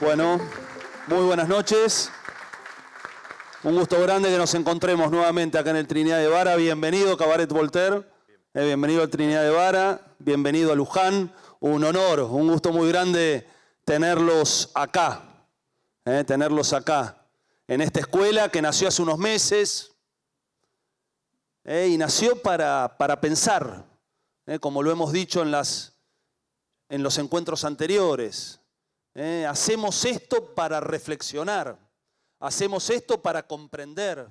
Bueno, muy buenas noches. Un gusto grande que nos encontremos nuevamente acá en el Trinidad de Vara. Bienvenido, Cabaret Voltaire. Bienvenido al Trinidad de Vara. Bienvenido a Luján. Un honor, un gusto muy grande tenerlos acá. En esta escuela que nació hace unos meses. Y nació para pensar, como lo hemos dicho en los encuentros anteriores. Hacemos esto para reflexionar, hacemos esto para comprender.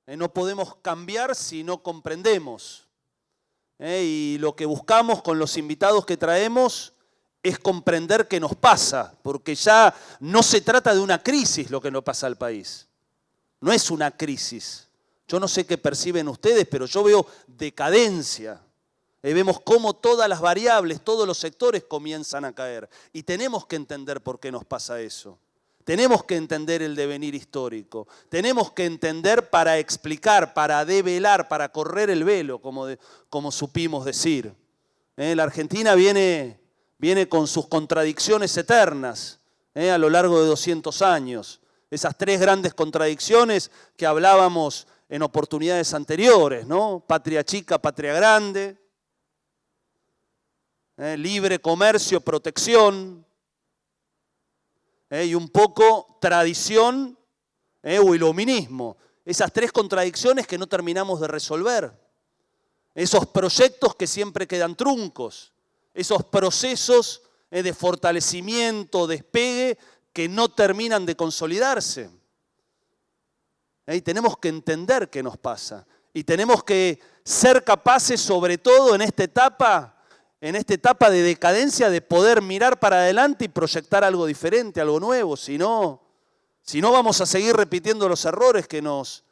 No podemos cambiar si no comprendemos. Y lo que buscamos con los invitados que traemos es comprender qué nos pasa, porque ya no se trata de una crisis lo que nos pasa al país. No es una crisis. Yo no sé qué perciben ustedes, pero yo veo decadencia. Vemos cómo todas las variables, todos los sectores comienzan a caer. Y tenemos que entender por qué nos pasa eso. Tenemos que entender el devenir histórico. Tenemos que entender para explicar, para develar, para correr el velo, como supimos decir. La Argentina viene con sus contradicciones eternas a lo largo de 200 años. Esas tres grandes contradicciones que hablábamos en oportunidades anteriores, ¿no? Patria chica, patria grande. Libre comercio, protección, y un poco tradición o iluminismo. Esas tres contradicciones que no terminamos de resolver. Esos proyectos que siempre quedan truncos. Esos procesos de fortalecimiento, despegue, que no terminan de consolidarse. Y tenemos que entender qué nos pasa. Y tenemos que ser capaces, sobre todo en esta etapa de decadencia, de poder mirar para adelante y proyectar algo diferente, algo nuevo. Si no vamos a seguir repitiendo los errores que nos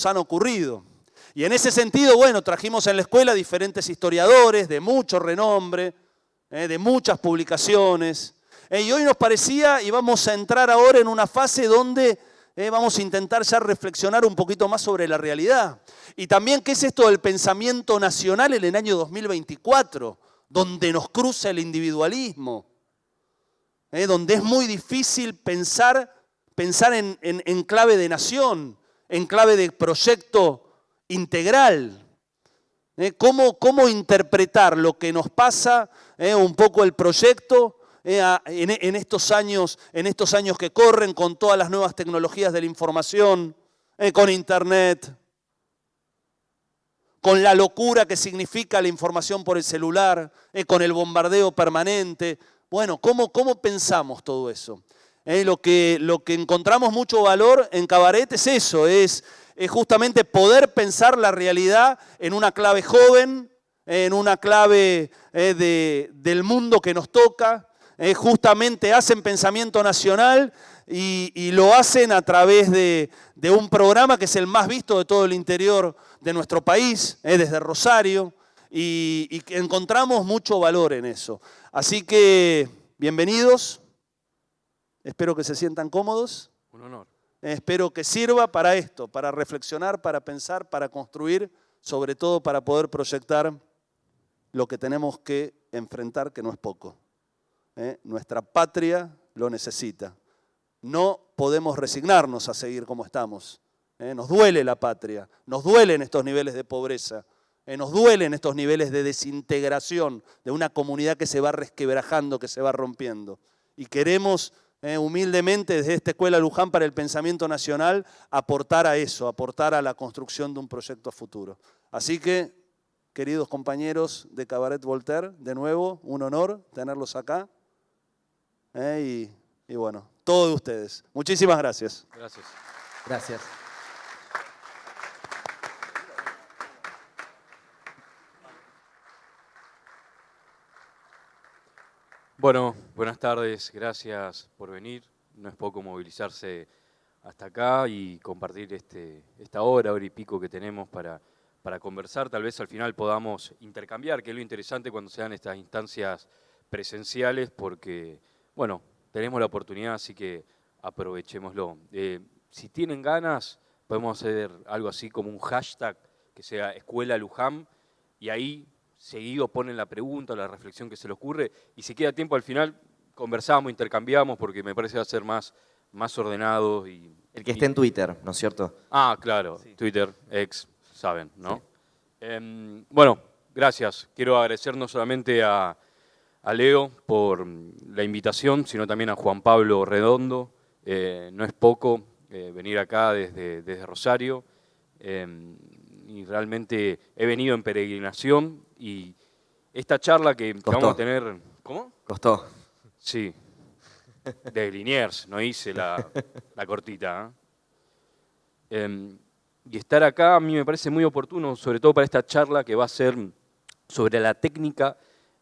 han ocurrido. Y en ese sentido, bueno, trajimos en la escuela diferentes historiadores de mucho renombre, de muchas publicaciones. Y hoy nos parecía, y vamos a entrar ahora en una fase donde vamos a intentar ya reflexionar un poquito más sobre la realidad. Y también qué es esto del pensamiento nacional en el año 2024, donde nos cruza el individualismo, donde es muy difícil pensar en clave de nación, en clave de proyecto integral. ¿Cómo interpretar lo que nos pasa, un poco el proyecto en estos años que corren con todas las nuevas tecnologías de la información, con Internet, con la locura que significa la información por el celular, con el bombardeo permanente? Bueno, ¿cómo pensamos todo eso? Lo que encontramos mucho valor en Cabaret es eso, es justamente poder pensar la realidad en una clave joven, en una clave del mundo que nos toca. Justamente hacen pensamiento nacional y lo hacen a través de un programa que es el más visto de todo el interior de nuestro país, desde Rosario, y encontramos mucho valor en eso. Así que, bienvenidos, espero que se sientan cómodos. Un honor. Espero que sirva para esto, para reflexionar, para pensar, para construir, sobre todo para poder proyectar lo que tenemos que enfrentar, que no es poco. Nuestra patria lo necesita. No podemos resignarnos a seguir como estamos. Nos duele la patria, nos duelen estos niveles de pobreza, nos duelen estos niveles de desintegración de una comunidad que se va resquebrajando, que se va rompiendo. Y queremos humildemente desde esta Escuela Luján para el Pensamiento Nacional aportar a eso, aportar a la construcción de un proyecto futuro. Así que, queridos compañeros de Cabaret Voltaire, de nuevo, un honor tenerlos acá. Y bueno, todo de ustedes. Muchísimas gracias. Gracias. Gracias. Bueno, buenas tardes, gracias por venir. No es poco movilizarse hasta acá y compartir esta hora y pico que tenemos para conversar. Tal vez al final podamos intercambiar, que es lo interesante cuando se dan estas instancias presenciales, porque, bueno, tenemos la oportunidad, así que aprovechémoslo. Si tienen ganas, podemos hacer algo así como un hashtag que sea Escuela Luján, y ahí seguido ponen la pregunta, la reflexión que se les ocurre, y si queda tiempo al final conversamos, intercambiamos, porque me parece que va a ser más ordenado. El que esté en Twitter, ¿no es cierto? Ah, claro, Sí. Twitter, X, saben, ¿no? Sí. Bueno, gracias. Quiero agradecer no solamente a Leo por la invitación, sino también a Juan Pablo Redondo. No es poco venir acá desde Rosario, y realmente he venido en peregrinación, y esta charla que vamos a tener... ¿Cómo? Costó. Sí, de Liniers, no hice la cortita. Y estar acá a mí me parece muy oportuno, sobre todo para esta charla que va a ser sobre la técnica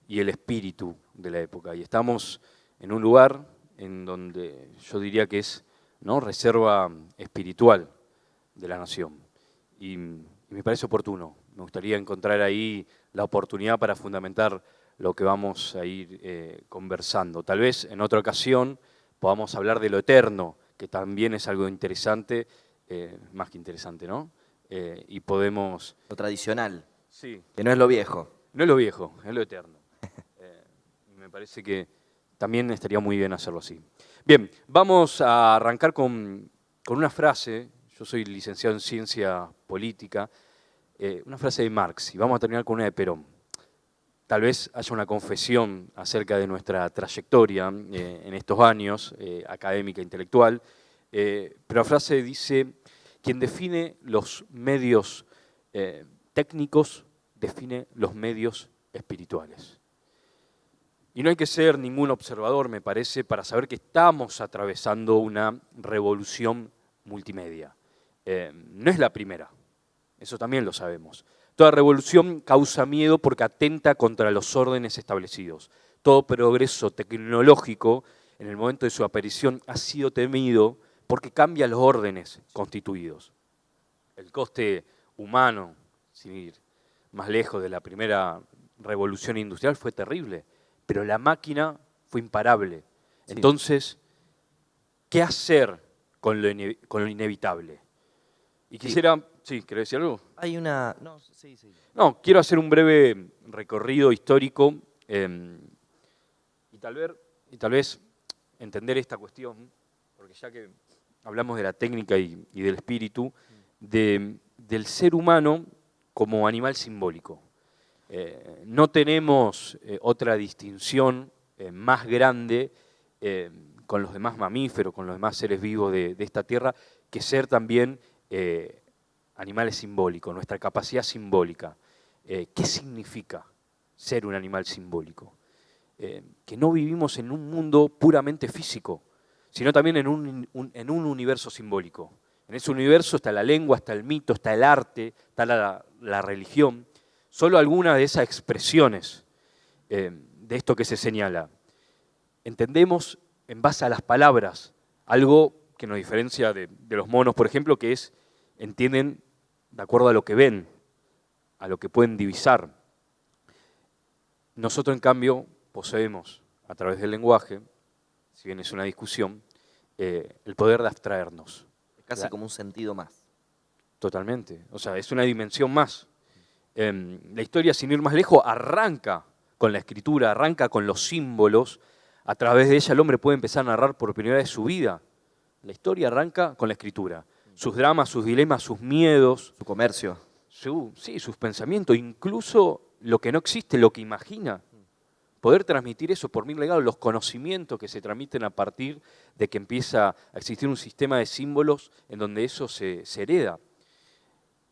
y el espíritu de la época. Y estamos en un lugar en donde yo diría que es, ¿no?, reserva espiritual de la nación. Y me parece oportuno. Me gustaría encontrar ahí la oportunidad para fundamentar lo que vamos a ir conversando. Tal vez en otra ocasión podamos hablar de lo eterno, que también es algo interesante, más que interesante, ¿no? Y podemos... Lo tradicional, Sí. que no es lo viejo. No es lo viejo, es lo eterno. Me parece que también estaría muy bien hacerlo así. Bien, vamos a arrancar con una frase. Yo soy licenciado en Ciencia Política. Una frase de Marx, y vamos a terminar con una de Perón. Tal vez haya una confesión acerca de nuestra trayectoria en estos años, académica, intelectual, pero la frase dice: quien define los medios técnicos, define los medios espirituales. Y no hay que ser ningún observador, me parece, para saber que estamos atravesando una revolución multimedia. No es la primera, eso también lo sabemos. Toda revolución causa miedo porque atenta contra los órdenes establecidos. Todo progreso tecnológico, en el momento de su aparición, ha sido temido porque cambia los órdenes constituidos. El coste humano, sin ir más lejos de la primera revolución industrial, fue terrible, pero la máquina fue imparable. Sí. Entonces, ¿qué hacer con lo inevitable? Y quisiera... Sí, ¿querés decir algo? Hay una... No, sí. No, quiero hacer un breve recorrido histórico y tal vez entender esta cuestión, porque ya que hablamos de la técnica y del espíritu, del ser humano como animal simbólico. No tenemos otra distinción más grande con los demás mamíferos, con los demás seres vivos de esta tierra, que ser también animales simbólicos, nuestra capacidad simbólica. ¿Qué significa ser un animal simbólico? Que no vivimos en un mundo puramente físico, sino también en un universo simbólico. En ese universo está la lengua, está el mito, está el arte, está la religión. Solo algunas de esas expresiones de esto que se señala. Entendemos en base a las palabras algo que nos diferencia de los monos, por ejemplo, que es, entienden de acuerdo a lo que ven, a lo que pueden divisar. Nosotros, en cambio, poseemos, a través del lenguaje, si bien es una discusión, el poder de abstraernos. Es casi como un sentido más. Totalmente. O sea, es una dimensión más. La historia, sin ir más lejos, arranca con la escritura, arranca con los símbolos. A través de ella el hombre puede empezar a narrar por primera vez su vida. La historia arranca con la escritura. Sus dramas, sus dilemas, sus miedos. Su comercio. Sus pensamientos, incluso lo que no existe, lo que imagina. Poder transmitir eso por mil legados, los conocimientos que se transmiten a partir de que empieza a existir un sistema de símbolos en donde eso se hereda.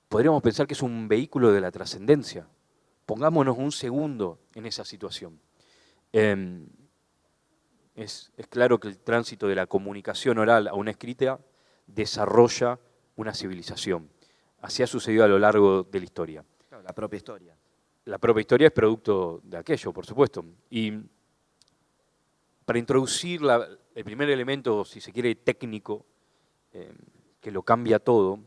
Podríamos pensar que es un vehículo de la trascendencia. Pongámonos un segundo en esa situación. Es claro que el tránsito de la comunicación oral a una escrita desarrolla una civilización. Así ha sucedido a lo largo de la historia. Claro, la propia historia. La propia historia es producto de aquello, por supuesto. Y para introducir el primer elemento, si se quiere, técnico, que lo cambia todo,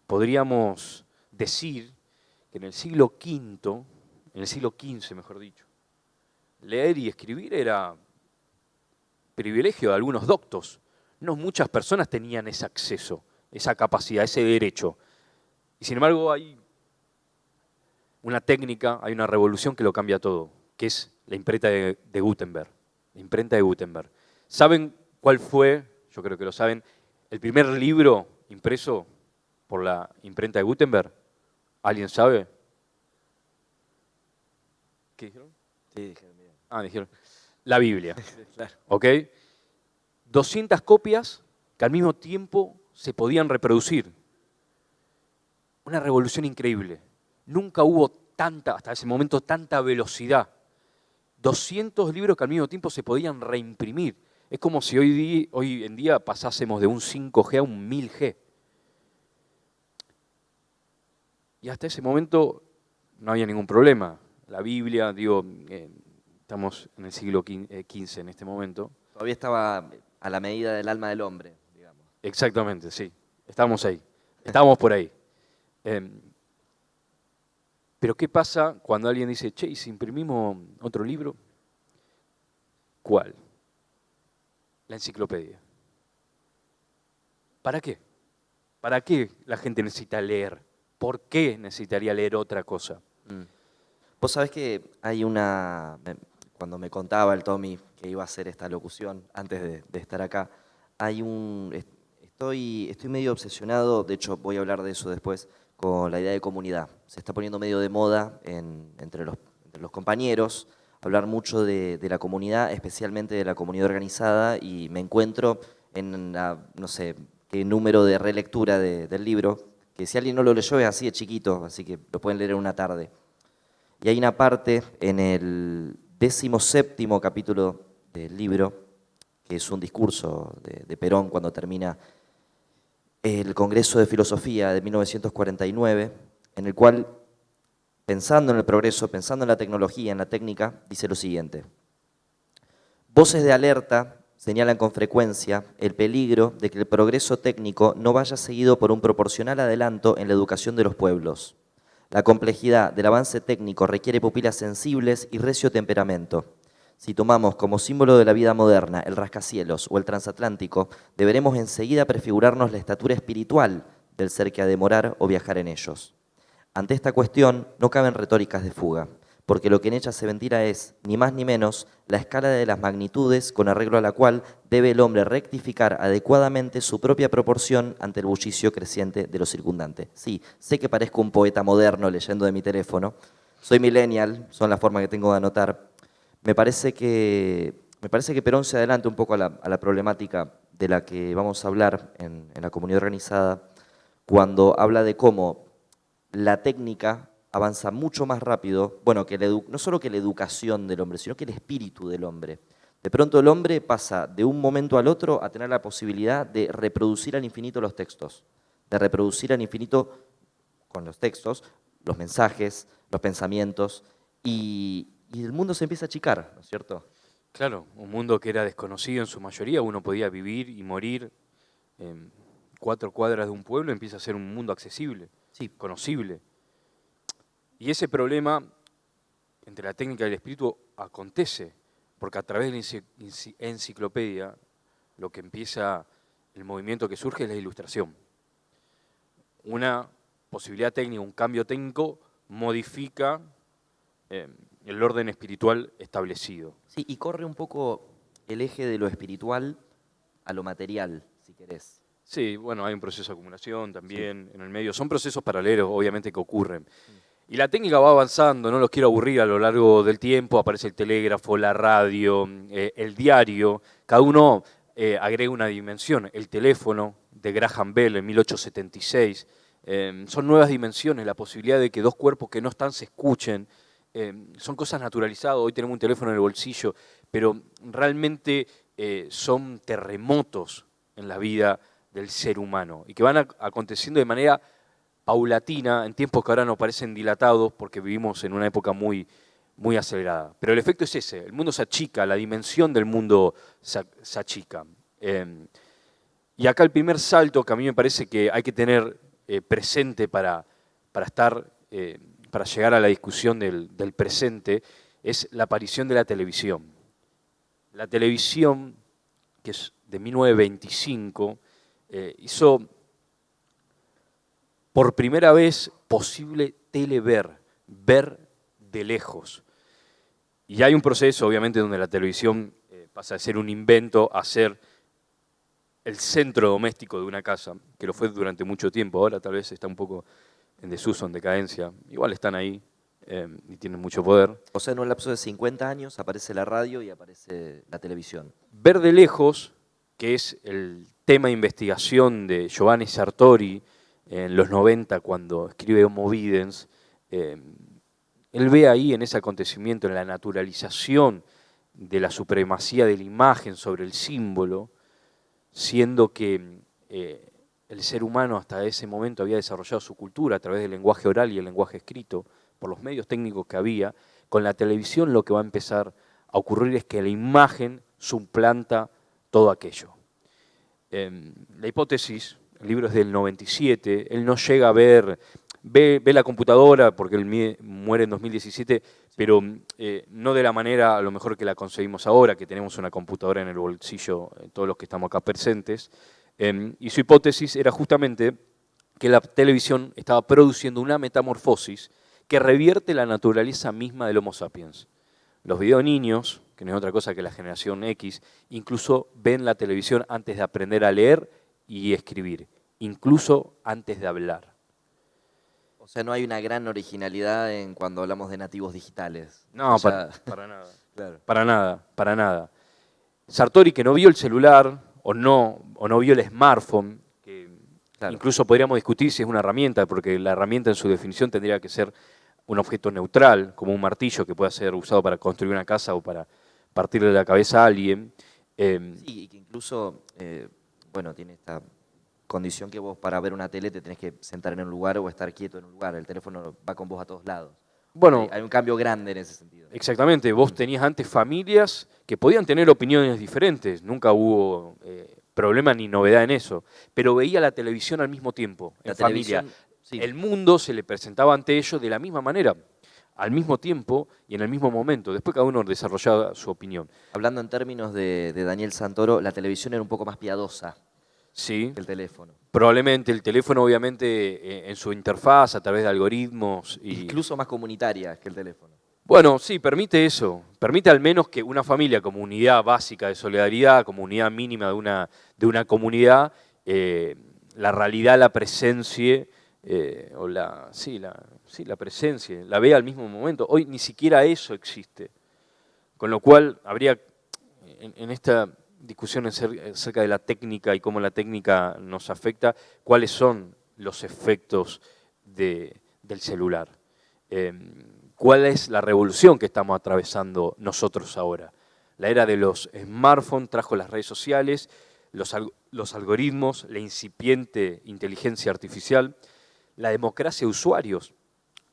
podríamos decir que en el siglo V, en el siglo XV, mejor dicho, leer y escribir era privilegio de algunos doctos. No muchas personas tenían ese acceso. esa capacidad, ese derecho. Y sin embargo hay una técnica, hay una revolución que lo cambia todo, que es la imprenta de Gutenberg. La imprenta de Gutenberg. ¿Saben cuál fue, yo creo que lo saben, el primer libro impreso por la imprenta de Gutenberg? ¿Alguien sabe? ¿Qué dijeron? Sí, dijeron, bien. Dijeron. La Biblia. Claro. ¿Ok? 200 copias que al mismo tiempo se podían reproducir. Una revolución increíble. Nunca hubo tanta, hasta ese momento, tanta velocidad. 200 libros que al mismo tiempo se podían reimprimir. Es como si hoy en día pasásemos de un 5G a un 1000G. Y hasta ese momento no había ningún problema. La Biblia, estamos en el siglo XV en este momento. Todavía estaba a la medida del alma del hombre, digamos. Exactamente, sí. Estamos ahí. Estamos por ahí. Pero ¿qué pasa cuando alguien dice, che, ¿y si imprimimos otro libro? ¿Cuál? La enciclopedia. ¿Para qué? ¿Para qué la gente necesita leer? ¿Por qué necesitaría leer otra cosa? Vos sabés que hay cuando me contaba el Tommy que iba a hacer esta locución antes de estar acá, estoy medio obsesionado, de hecho voy a hablar de eso después, con la idea de comunidad. Se está poniendo medio de moda entre los compañeros, hablar mucho de la comunidad, especialmente de la comunidad organizada, y me encuentro en no sé qué número de relectura del libro, que si alguien no lo leyó es así de chiquito, así que lo pueden leer en una tarde. Y hay una parte en el 17º capítulo del libro, que es un discurso de Perón cuando termina el Congreso de Filosofía de 1949, en el cual, pensando en el progreso, pensando en la tecnología, en la técnica, dice lo siguiente: voces de alerta señalan con frecuencia el peligro de que el progreso técnico no vaya seguido por un proporcional adelanto en la educación de los pueblos. La complejidad del avance técnico requiere pupilas sensibles y recio temperamento. Si tomamos como símbolo de la vida moderna el rascacielos o el transatlántico, deberemos enseguida prefigurarnos la estatura espiritual del ser que ha de morar o viajar en ellos. Ante esta cuestión no caben retóricas de fuga, porque lo que en ella se ventila es, ni más ni menos, la escala de las magnitudes con arreglo a la cual debe el hombre rectificar adecuadamente su propia proporción ante el bullicio creciente de lo circundante. Sí, sé que parezco un poeta moderno leyendo de mi teléfono, soy millennial, son la forma que tengo de anotar. Me parece que Perón se adelanta un poco a la problemática de la que vamos a hablar en la comunidad organizada cuando habla de cómo la técnica avanza mucho más rápido, bueno, no solo que la educación del hombre, sino que el espíritu del hombre. De pronto el hombre pasa de un momento al otro a tener la posibilidad de reproducir al infinito los textos, de reproducir al infinito con los textos, los mensajes, los pensamientos, y el mundo se empieza a achicar, ¿no es cierto? Claro, un mundo que era desconocido en su mayoría, uno podía vivir y morir en 4 cuadras de un pueblo, empieza a ser un mundo accesible, Sí. conocible. Y ese problema entre la técnica y el espíritu acontece, porque a través de la enciclopedia lo que empieza, el movimiento que surge es la ilustración. Una posibilidad técnica, un cambio técnico modifica el orden espiritual establecido. Sí, y corre un poco el eje de lo espiritual a lo material, si querés. Sí, bueno, hay un proceso de acumulación también en el medio. Son procesos paralelos, obviamente, que ocurren. Y la técnica va avanzando, no los quiero aburrir a lo largo del tiempo. Aparece el telégrafo, la radio, el diario. Cada uno agrega una dimensión. El teléfono de Graham Bell en 1876. Son nuevas dimensiones, la posibilidad de que dos cuerpos que no están se escuchen. Son cosas naturalizadas. Hoy tenemos un teléfono en el bolsillo, pero realmente son terremotos en la vida del ser humano y que van aconteciendo de manera paulatina en tiempos que ahora nos parecen dilatados porque vivimos en una época muy, muy acelerada. Pero el efecto es ese, el mundo se achica, la dimensión del mundo se achica. Y acá el primer salto que a mí me parece que hay que tener presente para llegar a la discusión del presente es la aparición de la televisión. La televisión, que es de 1925, hizo por primera vez posible telever, ver de lejos. Y hay un proceso, obviamente, donde la televisión pasa de ser un invento a ser el centro doméstico de una casa, que lo fue durante mucho tiempo. Ahora tal vez está un poco en desuso, en decadencia. Igual están ahí y tienen mucho poder. O sea, en un lapso de 50 años aparece la radio y aparece la televisión. Ver de lejos, que es el tema de investigación de Giovanni Sartori en los 90, cuando escribe Homo Videns, él ve ahí en ese acontecimiento, en la naturalización de la supremacía de la imagen sobre el símbolo, siendo que el ser humano hasta ese momento había desarrollado su cultura a través del lenguaje oral y el lenguaje escrito, por los medios técnicos que había. Con la televisión lo que va a empezar a ocurrir es que la imagen suplanta todo aquello. La hipótesis, el libro es del 97, él no llega a ver, ve la computadora, porque él muere en 2017, pero no de la manera a lo mejor que la concebimos ahora, que tenemos una computadora en el bolsillo, todos los que estamos acá presentes, y su hipótesis era justamente que la televisión estaba produciendo una metamorfosis que revierte la naturaleza misma del Homo sapiens. Los videoniños, que no es otra cosa que la generación X, incluso ven la televisión antes de aprender a leer y escribir, incluso antes de hablar. O sea, no hay una gran originalidad en cuando hablamos de nativos digitales. No, O sea, para nada. claro. Para nada. Sartori, que no vio el celular o no vio el smartphone, que Claro. incluso podríamos discutir si es una herramienta, porque la herramienta en su definición tendría que ser un objeto neutral, como un martillo que pueda ser usado para construir una casa o para partirle la cabeza a alguien. Sí, y que incluso, bueno, tiene esta condición que vos para ver una tele te tenés que sentar en un lugar o estar quieto en un lugar. El teléfono va con vos a todos lados. Bueno, Hay un cambio grande en ese sentido. exactamente, vos tenías antes familias que podían tener opiniones diferentes, nunca hubo problema ni novedad en eso, pero veía la televisión al mismo tiempo, La en familia. televisión, sí. El mundo se le presentaba ante ellos de la misma manera, al mismo tiempo y en el mismo momento. Después cada uno desarrollaba su opinión. Hablando en términos de Daniel Santoro, la televisión era un poco más piadosa Sí, que el teléfono. probablemente el teléfono, obviamente, en su interfaz, a través de algoritmos. Incluso más comunitaria que el teléfono. Bueno, sí, permite eso. Permite al menos que una familia, como unidad básica de solidaridad, como unidad mínima de una comunidad, la realidad la presencie, la presencia, la vea al mismo momento. Hoy ni siquiera eso existe. Con lo cual, habría, en esta discusión acerca de la técnica y cómo la técnica nos afecta, cuáles son los efectos del celular. ¿Cuál es la revolución que estamos atravesando nosotros ahora? La era de los smartphones trajo las redes sociales, los algoritmos, la incipiente inteligencia artificial, la democracia de usuarios,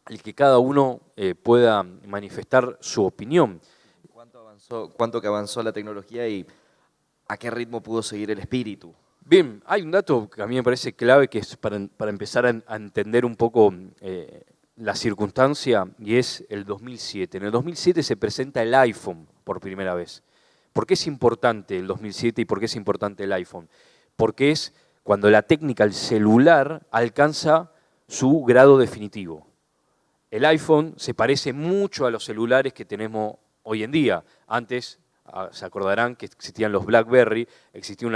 el que cada uno pueda manifestar su opinión. ¿Cuánto que avanzó la tecnología y a qué ritmo pudo seguir el espíritu? Bien, hay un dato que a mí me parece clave, que es para empezar a entender un poco la circunstancia, y es el 2007. En el 2007 se presenta el iPhone por primera vez. ¿Por qué es importante el 2007 y por qué es importante el iPhone? Porque es cuando la técnica, el celular, alcanza su grado definitivo. El iPhone se parece mucho a los celulares que tenemos hoy en día. Antes, se acordarán que existían los BlackBerry, existían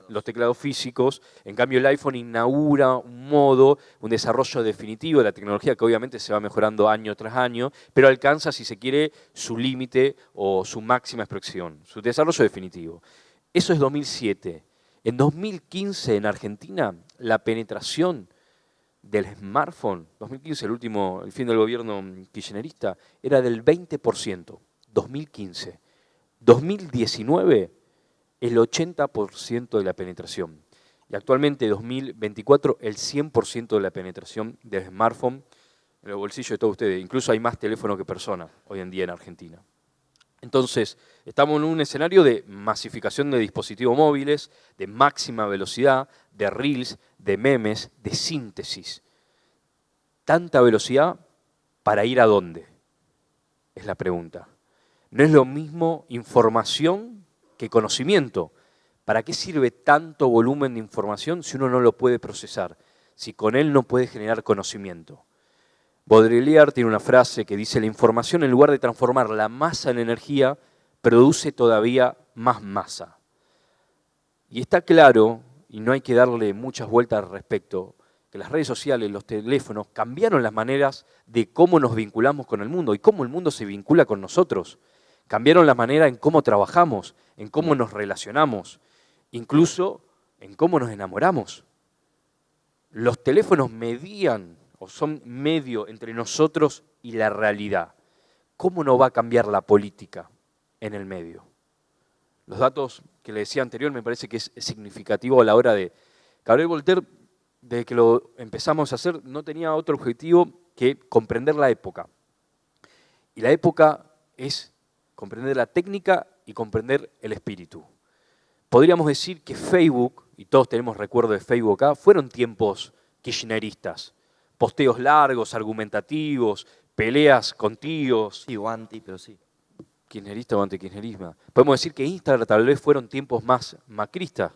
los teclados físicos. En cambio, el iPhone inaugura un desarrollo definitivo de la tecnología que obviamente se va mejorando año tras año, pero alcanza, si se quiere, su límite o su máxima expresión, su desarrollo definitivo. Eso es 2007. En 2015, en Argentina, la penetración del smartphone, 2015, el fin del gobierno kirchnerista, era del 20%. 2015. 2019, el 80% de la penetración. Y actualmente, 2024, el 100% de la penetración del smartphone en el bolsillo de todos ustedes. Incluso hay más teléfono que personas hoy en día en Argentina. Entonces, estamos en un escenario de masificación de dispositivos móviles, de máxima velocidad, de reels, de memes, de síntesis. ¿Tanta velocidad para ir a dónde? Es la pregunta. No es lo mismo información que conocimiento. ¿Para qué sirve tanto volumen de información si uno no lo puede procesar? si con él no puede generar conocimiento. Baudrillard tiene una frase que dice: la información, en lugar de transformar la masa en energía, produce todavía más masa. Y está claro, y no hay que darle muchas vueltas al respecto, que las redes sociales, los teléfonos, cambiaron las maneras de cómo nos vinculamos con el mundo y cómo el mundo se vincula con nosotros. Cambiaron la manera en cómo trabajamos, en cómo nos relacionamos, incluso en cómo nos enamoramos. Los teléfonos medían o son medio entre nosotros y la realidad. ¿Cómo no va a cambiar la política en el medio? Los datos que le decía anterior me parece que es significativo a la hora de... Gabriel Voltaire, desde que lo empezamos a hacer, no tenía otro objetivo que comprender la época. Y la época es comprender la técnica y comprender el espíritu. Podríamos decir que Facebook, y todos tenemos recuerdo de Facebook acá, fueron tiempos kirchneristas. Posteos largos, argumentativos, peleas con tíos. Sí, o anti, pero sí. Kirchnerista o antikirchnerismo. Podemos decir que Instagram tal vez fueron tiempos más macristas,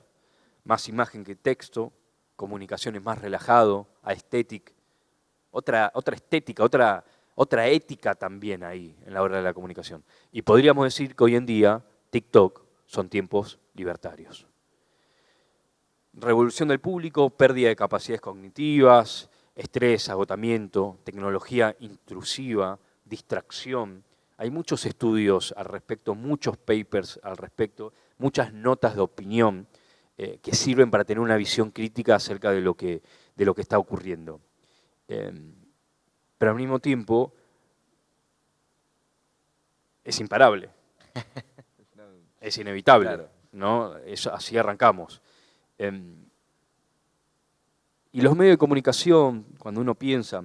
más imagen que texto, comunicaciones más relajado, aesthetic, otra estética, otra ética también ahí en la hora de la comunicación. Y podríamos decir que hoy en día TikTok son tiempos libertarios. Revolución del público, pérdida de capacidades cognitivas, estrés, agotamiento, tecnología intrusiva, distracción. Hay muchos estudios al respecto, muchos papers al respecto, muchas notas de opinión que sirven para tener una visión crítica acerca de lo que está ocurriendo. Pero al mismo tiempo es imparable, es inevitable, claro, ¿no? Así arrancamos. Y los medios de comunicación, cuando uno piensa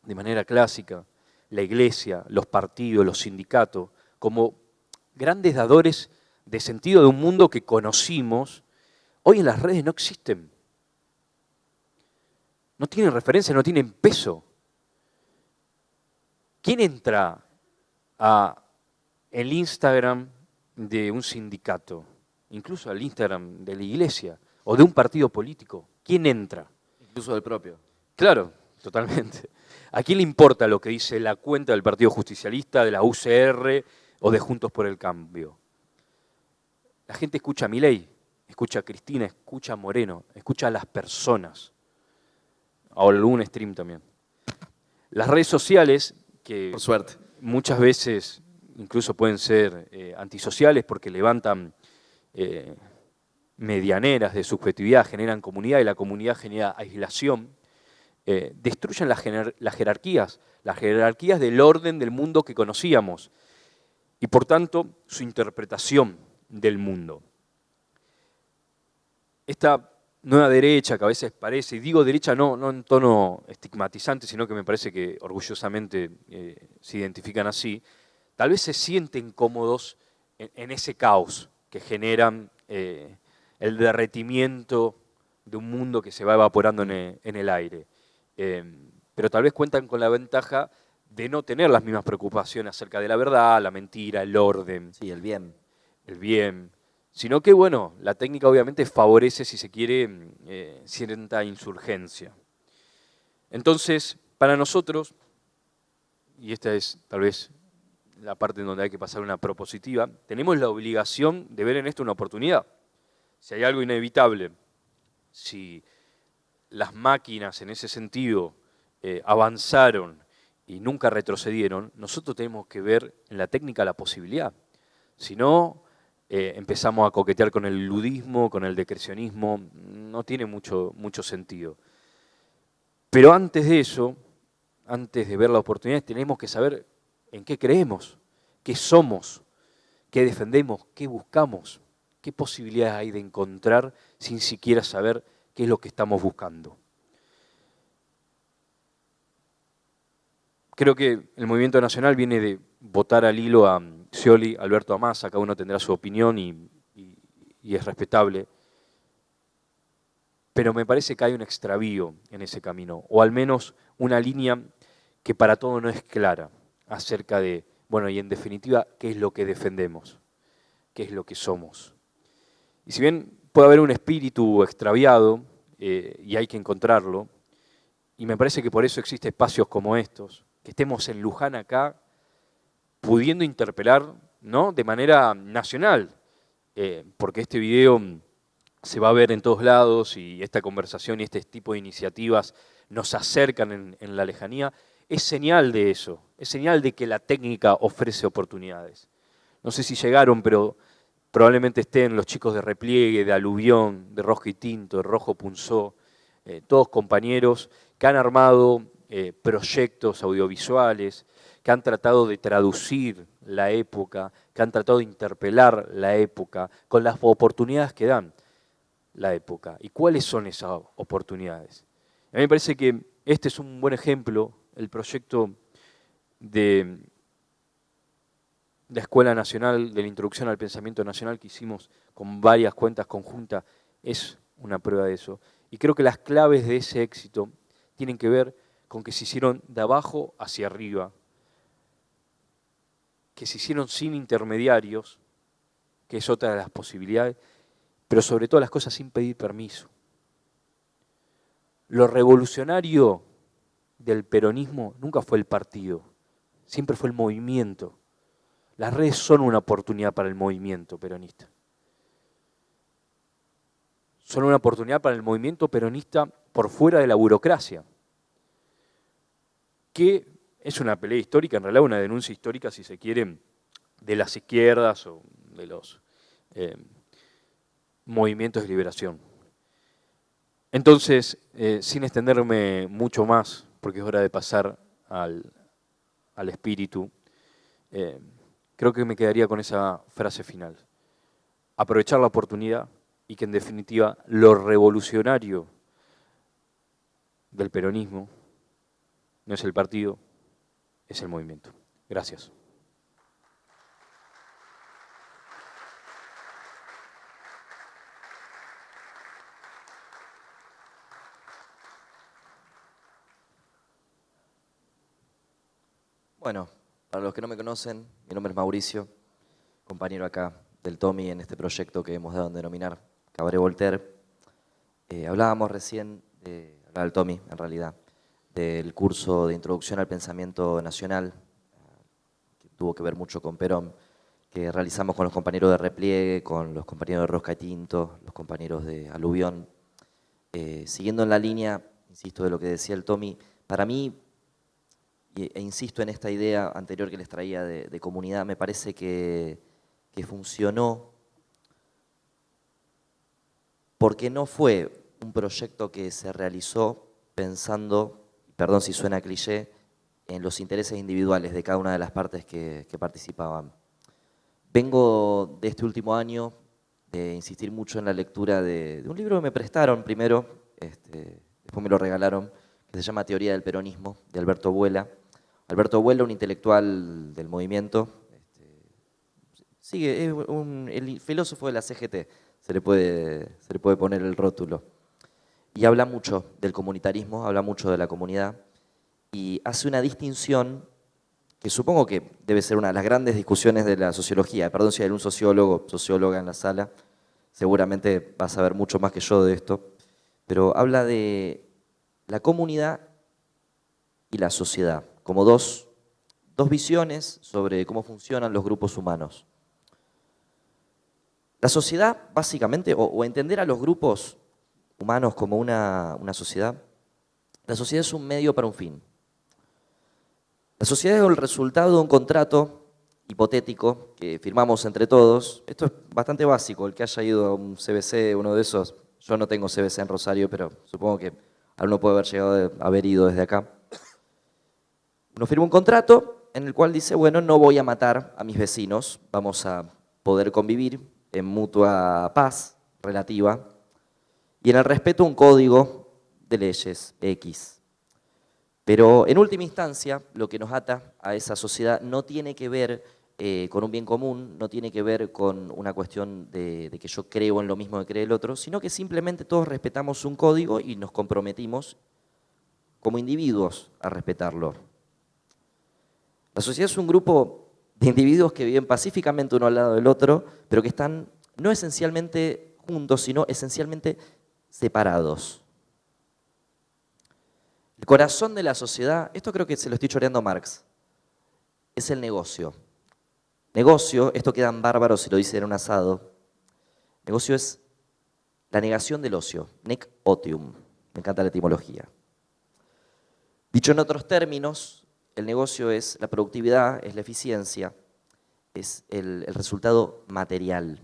de manera clásica, la iglesia, los partidos, los sindicatos, como grandes dadores de sentido de un mundo que conocimos, hoy en las redes no existen. No tienen referencia, no tienen peso. ¿Quién entra a el Instagram de un sindicato, incluso al Instagram de la iglesia o de un partido político? ¿Quién entra? Incluso del propio. Claro, totalmente. ¿A quién le importa lo que dice la cuenta del Partido Justicialista, de la UCR o de Juntos por el Cambio? La gente escucha a Milei, escucha a Cristina, escucha a Moreno, escucha a las personas. Ahora algún stream también. Las redes sociales, que por suerte, muchas veces incluso pueden ser antisociales porque levantan medianeras de subjetividad, generan comunidad y la comunidad genera aislación, destruyen las jerarquías del orden del mundo que conocíamos y por tanto su interpretación del mundo. Esta nueva derecha que a veces parece, y digo derecha no en tono estigmatizante, sino que me parece que orgullosamente se identifican así, tal vez se sienten cómodos en ese caos que generan el derretimiento de un mundo que se va evaporando en el aire. Pero tal vez cuentan con la ventaja de no tener las mismas preocupaciones acerca de la verdad, la mentira, el orden. Sí, el bien. El bien. Sino que, bueno, la técnica obviamente favorece, si se quiere, cierta insurgencia. Entonces, para nosotros, y esta es tal vez la parte en donde hay que pasar una propositiva, tenemos la obligación de ver en esto una oportunidad. Si hay algo inevitable, si las máquinas en ese sentido avanzaron y nunca retrocedieron, nosotros tenemos que ver en la técnica la posibilidad. Si no, empezamos a coquetear con el ludismo, con el decrecionismo, no tiene mucho sentido. Pero antes de eso, antes de ver la oportunidad, tenemos que saber en qué creemos, qué somos, qué defendemos, qué buscamos, qué posibilidades hay de encontrar sin siquiera saber qué es lo que estamos buscando. Creo que el movimiento nacional viene de votar al hilo a Scioli, Alberto Amasa, cada uno tendrá su opinión y es respetable. Pero me parece que hay un extravío en ese camino, o al menos una línea que para todo no es clara acerca de, bueno, y en definitiva, qué es lo que defendemos, qué es lo que somos. Y si bien puede haber un espíritu extraviado, y hay que encontrarlo, Y me parece que por eso existen espacios como estos, que estemos en Luján acá, pudiendo interpelar, ¿no?, de manera nacional, porque este video se va a ver en todos lados y esta conversación y este tipo de iniciativas nos acercan en la lejanía, es señal de eso, es señal de que la técnica ofrece oportunidades. No sé si llegaron, pero probablemente estén los chicos de Repliegue, de Aluvión, de Rojo y Tinto, de Rojo Punzó, todos compañeros que han armado proyectos audiovisuales, que han tratado de traducir la época, que han tratado de interpelar la época con las oportunidades que dan la época. ¿Y cuáles son esas oportunidades? A mí me parece que este es un buen ejemplo, el proyecto de la Escuela Nacional de la Introducción al Pensamiento Nacional que hicimos con varias cuentas conjuntas, es una prueba de eso. Y creo que las claves de ese éxito tienen que ver con que se hicieron de abajo hacia arriba, que se hicieron sin intermediarios, que es otra de las posibilidades, pero sobre todas las cosas sin pedir permiso. Lo revolucionario del peronismo nunca fue el partido, siempre fue el movimiento. Las redes son una oportunidad para el movimiento peronista. Son una oportunidad para el movimiento peronista por fuera de la burocracia, que es una pelea histórica, en realidad una denuncia histórica, si se quiere, de las izquierdas o de los movimientos de liberación. Entonces, sin extenderme mucho más, porque es hora de pasar al espíritu, creo que me quedaría con esa frase final. Aprovechar la oportunidad y que en definitiva lo revolucionario del peronismo no es el partido, es el movimiento. Gracias. Bueno, para los que no me conocen, mi nombre es Mauricio, compañero acá del Tommy en este proyecto que hemos dado en denominar Cabaret Voltaire. Hablábamos recién, hablaba el Tommy en realidad, del curso de Introducción al Pensamiento Nacional, que tuvo que ver mucho con Perón, que realizamos con los compañeros de Repliegue, con los compañeros de Rosca y Tinto, los compañeros de Aluvión. Siguiendo en la línea, insisto, de lo que decía el Tommy, para mí, e insisto en esta idea anterior que les traía de comunidad, me parece que funcionó porque no fue un proyecto que se realizó pensando, perdón si suena cliché, en los intereses individuales de cada una de las partes que participaban. Vengo de este último año de insistir mucho en la lectura de un libro que me prestaron primero, después me lo regalaron, que se llama Teoría del Peronismo, de Alberto Buela. Alberto Buela, un intelectual del movimiento, es el filósofo de la CGT, se le puede poner el rótulo. Y habla mucho del comunitarismo, habla mucho de la comunidad, y hace una distinción que supongo que debe ser una de las grandes discusiones de la sociología. Perdón si hay un socióloga en la sala, seguramente va a saber mucho más que yo de esto, pero habla de la comunidad y la sociedad, como dos visiones sobre cómo funcionan los grupos humanos. La sociedad, básicamente, o entender a los grupos humanos como una sociedad, la sociedad es un medio para un fin. La sociedad es el resultado de un contrato hipotético que firmamos entre todos. Esto es bastante básico, el que haya ido a un CBC, uno de esos, yo no tengo CBC en Rosario, pero supongo que alguno puede haber ido desde acá. Uno firma un contrato en el cual dice, bueno, no voy a matar a mis vecinos, vamos a poder convivir en mutua paz relativa y en el respeto a un código de leyes X. Pero en última instancia, lo que nos ata a esa sociedad no tiene que ver con un bien común, no tiene que ver con una cuestión de que yo creo en lo mismo que cree el otro, sino que simplemente todos respetamos un código y nos comprometimos como individuos a respetarlo. La sociedad es un grupo de individuos que viven pacíficamente uno al lado del otro, pero que están no esencialmente juntos, sino esencialmente separados. El corazón de la sociedad, esto creo que se lo estoy choreando a Marx, es el negocio. Negocio, esto quedan bárbaros si lo dice en un asado, negocio es la negación del ocio, nec otium, me encanta la etimología. Dicho en otros términos, el negocio es la productividad, es la eficiencia, es el resultado material.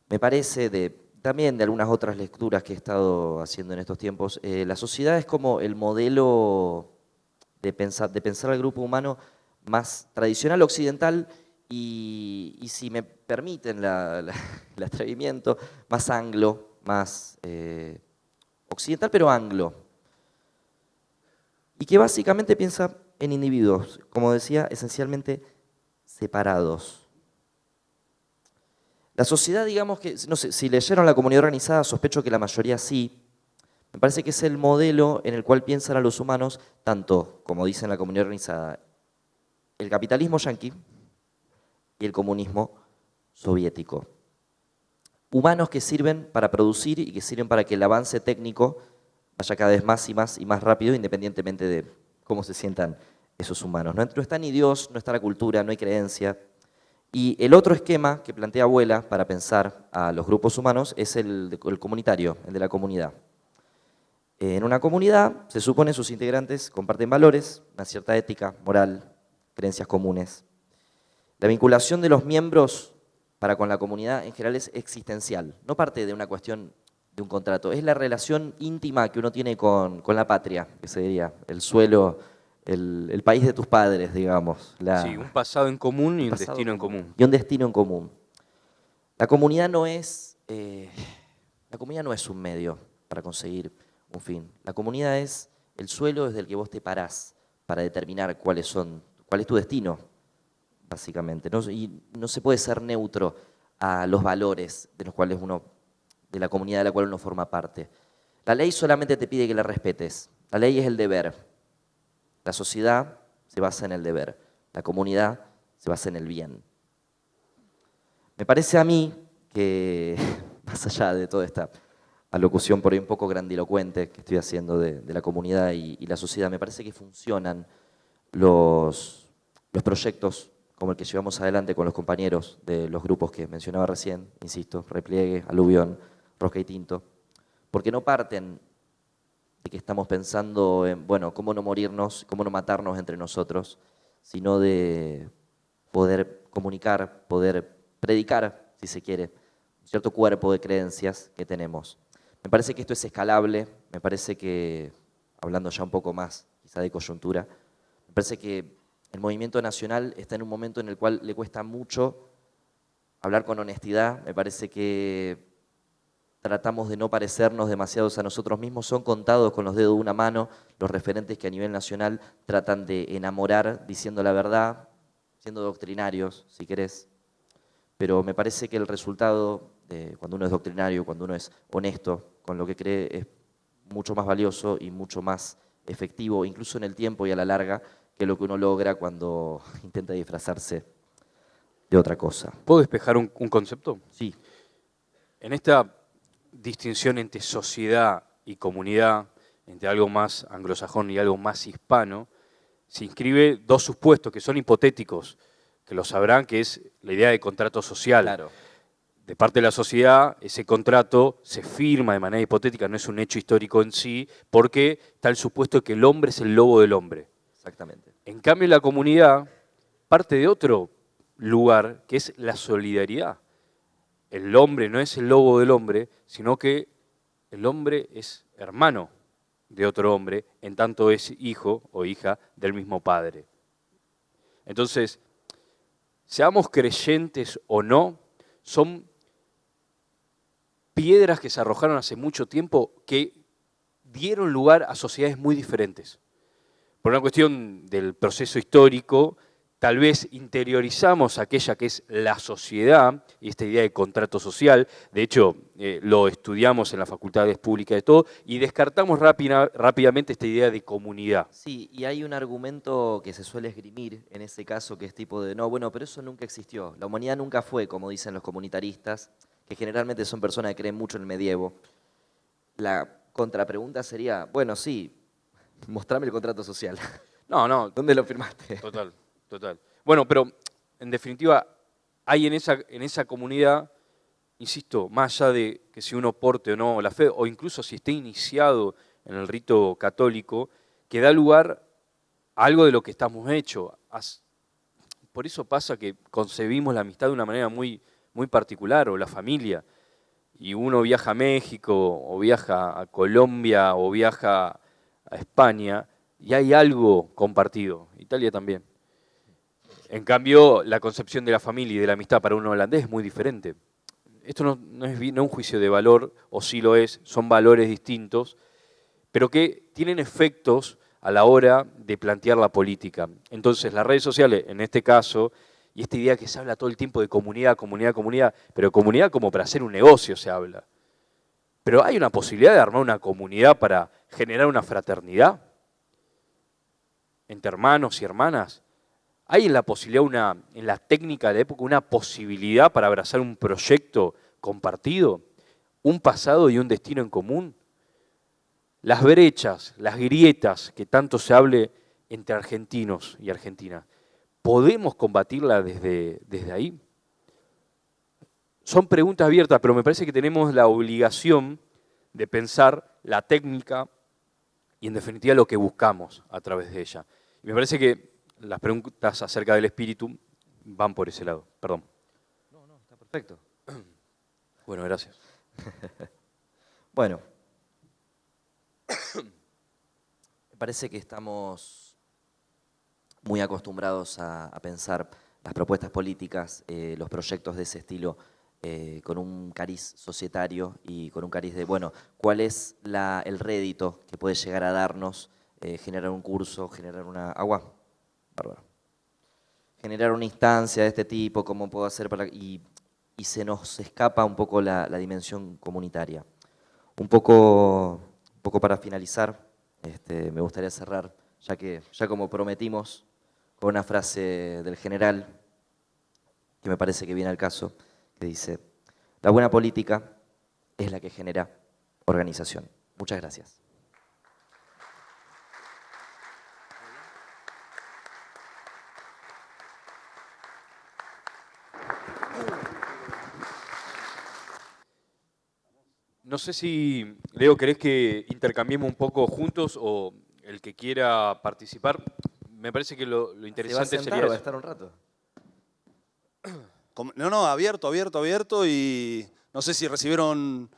Me parece, también de algunas otras lecturas que he estado haciendo en estos tiempos, la sociedad es como el modelo de pensar al grupo humano más tradicional occidental y si me permiten el atrevimiento, más anglo, más occidental pero anglo. Y que básicamente piensa en individuos, como decía, esencialmente separados. La sociedad, digamos que, no sé, si leyeron La Comunidad Organizada, sospecho que la mayoría sí. Me parece que es el modelo en el cual piensan a los humanos, tanto, como dice en La Comunidad Organizada, el capitalismo yanqui y el comunismo soviético. Humanos que sirven para producir y que sirven para que el avance técnico vaya cada vez más y más y más rápido, independientemente de cómo se sientan esos humanos. No está ni Dios, no está la cultura, no hay creencia. Y el otro esquema que plantea Abuela para pensar a los grupos humanos es el comunitario, el de la comunidad. En una comunidad, se supone, sus integrantes comparten valores, una cierta ética, moral, creencias comunes. La vinculación de los miembros para con la comunidad en general es existencial, no parte de una cuestión de un contrato, es la relación íntima que uno tiene con la patria, que se diría, el suelo, el país de tus padres, digamos. Sí, un pasado en común y un pasado destino en común. y un destino en común. La comunidad no es un medio para conseguir un fin. La comunidad es el suelo desde el que vos te parás para determinar cuál es tu destino, básicamente. Y no se puede ser neutro a los valores de la comunidad de la cual uno forma parte. La ley solamente te pide que la respetes. La ley es el deber. La sociedad se basa en el deber. La comunidad se basa en el bien. Me parece a mí que, más allá de toda esta alocución por ahí un poco grandilocuente que estoy haciendo de la comunidad y la sociedad, me parece que funcionan los proyectos como el que llevamos adelante con los compañeros de los grupos que mencionaba recién, insisto, Repliegue, Aluvión, Rosca y Tinto, porque no parten de que estamos pensando en, bueno, cómo no morirnos, cómo no matarnos entre nosotros, sino de poder comunicar, poder predicar, si se quiere, un cierto cuerpo de creencias que tenemos. Me parece que esto es escalable, me parece que, hablando ya un poco más quizá de coyuntura, me parece que el movimiento nacional está en un momento en el cual le cuesta mucho hablar con honestidad, me parece que tratamos de no parecernos demasiados a nosotros mismos, son contados con los dedos de una mano los referentes que a nivel nacional tratan de enamorar diciendo la verdad, siendo doctrinarios, si querés. Pero me parece que el resultado, cuando uno es doctrinario, cuando uno es honesto con lo que cree, es mucho más valioso y mucho más efectivo, incluso en el tiempo y a la larga, que lo que uno logra cuando intenta disfrazarse de otra cosa. ¿Puedo despejar un concepto? Sí. En esta distinción entre sociedad y comunidad, entre algo más anglosajón y algo más hispano, se inscribe dos supuestos que son hipotéticos, que lo sabrán, que es la idea de contrato social. Claro. De parte de la sociedad, ese contrato se firma de manera hipotética, no es un hecho histórico en sí, porque está el supuesto de que el hombre es el lobo del hombre. Exactamente. En cambio, la comunidad parte de otro lugar, que es la solidaridad. El hombre no es el lobo del hombre, sino que el hombre es hermano de otro hombre, en tanto es hijo o hija del mismo padre. Entonces, seamos creyentes o no, son piedras que se arrojaron hace mucho tiempo que dieron lugar a sociedades muy diferentes. Por una cuestión del proceso histórico, tal vez interiorizamos aquella que es la sociedad y esta idea de contrato social. De hecho, lo estudiamos en las facultades públicas de todo y descartamos rápidamente esta idea de comunidad. Sí, y hay un argumento que se suele esgrimir en ese caso que es tipo de, no, bueno, pero eso nunca existió. La humanidad nunca fue, como dicen los comunitaristas, que generalmente son personas que creen mucho en el medievo. La contrapregunta sería, bueno, sí, Mostrame el contrato social. No, ¿Dónde lo firmaste? total, total. Bueno, pero en definitiva, hay en esa comunidad, insisto, más allá de que si uno porte o no la fe, o incluso si esté iniciado en el rito católico, que da lugar a algo de lo que estamos hechos. Por eso pasa que concebimos la amistad de una manera muy, muy particular, o la familia. Y uno viaja a México, o viaja a Colombia, o viaja a España, y hay algo compartido. Italia también. En cambio, la concepción de la familia y de la amistad para un holandés es muy diferente. Esto no es un juicio de valor, o sí lo es, son valores distintos, pero que tienen efectos a la hora de plantear la política. Entonces, las redes sociales, en este caso, y esta idea que se habla todo el tiempo de comunidad, comunidad, comunidad, pero comunidad como para hacer un negocio se habla. Pero hay una posibilidad de armar una comunidad para generar una fraternidad entre hermanos y hermanas. Hay en la posibilidad, en la técnica de la época, una posibilidad para abrazar un proyecto compartido, un pasado y un destino en común. Las brechas, las grietas que tanto se hable entre argentinos y argentinas, ¿podemos combatirlas desde ahí? Son preguntas abiertas, pero me parece que tenemos la obligación de pensar la técnica y en definitiva lo que buscamos a través de ella. Y me parece que las preguntas acerca del espíritu van por ese lado. Perdón. No, está perfecto. Bueno, gracias. Bueno, me parece que estamos muy acostumbrados a pensar las propuestas políticas, los proyectos de ese estilo, con un cariz societario y con un cariz de, bueno, ¿cuál es el rédito que puede llegar a darnos generar un curso, generar una... Agua, bárbaro. Generar una instancia de este tipo, cómo puedo hacer para... Y se nos escapa un poco la dimensión comunitaria. Un poco para finalizar, me gustaría cerrar, ya como prometimos, con una frase del general, que me parece que viene al caso, que dice, la buena política es la que genera organización. Muchas gracias. No sé si, Leo, querés que intercambiemos un poco juntos o el que quiera participar. Me parece que lo interesante ¿Se va a sentar sería o va a eso. estar un rato? No, abierto y no sé si recibieron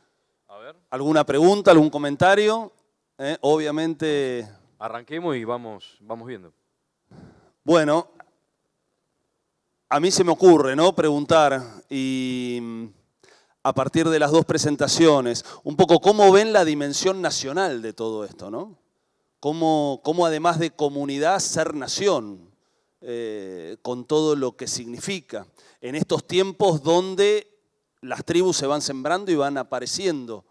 A ver, alguna pregunta, algún comentario. Obviamente, arranquemos y vamos viendo. bueno, a mí se me ocurre, ¿no? Preguntar y a partir de las dos presentaciones, un poco cómo ven la dimensión nacional de todo esto, ¿no? Cómo además de comunidad, ser nación, con todo lo que significa. En estos tiempos donde las tribus se van sembrando y van apareciendo,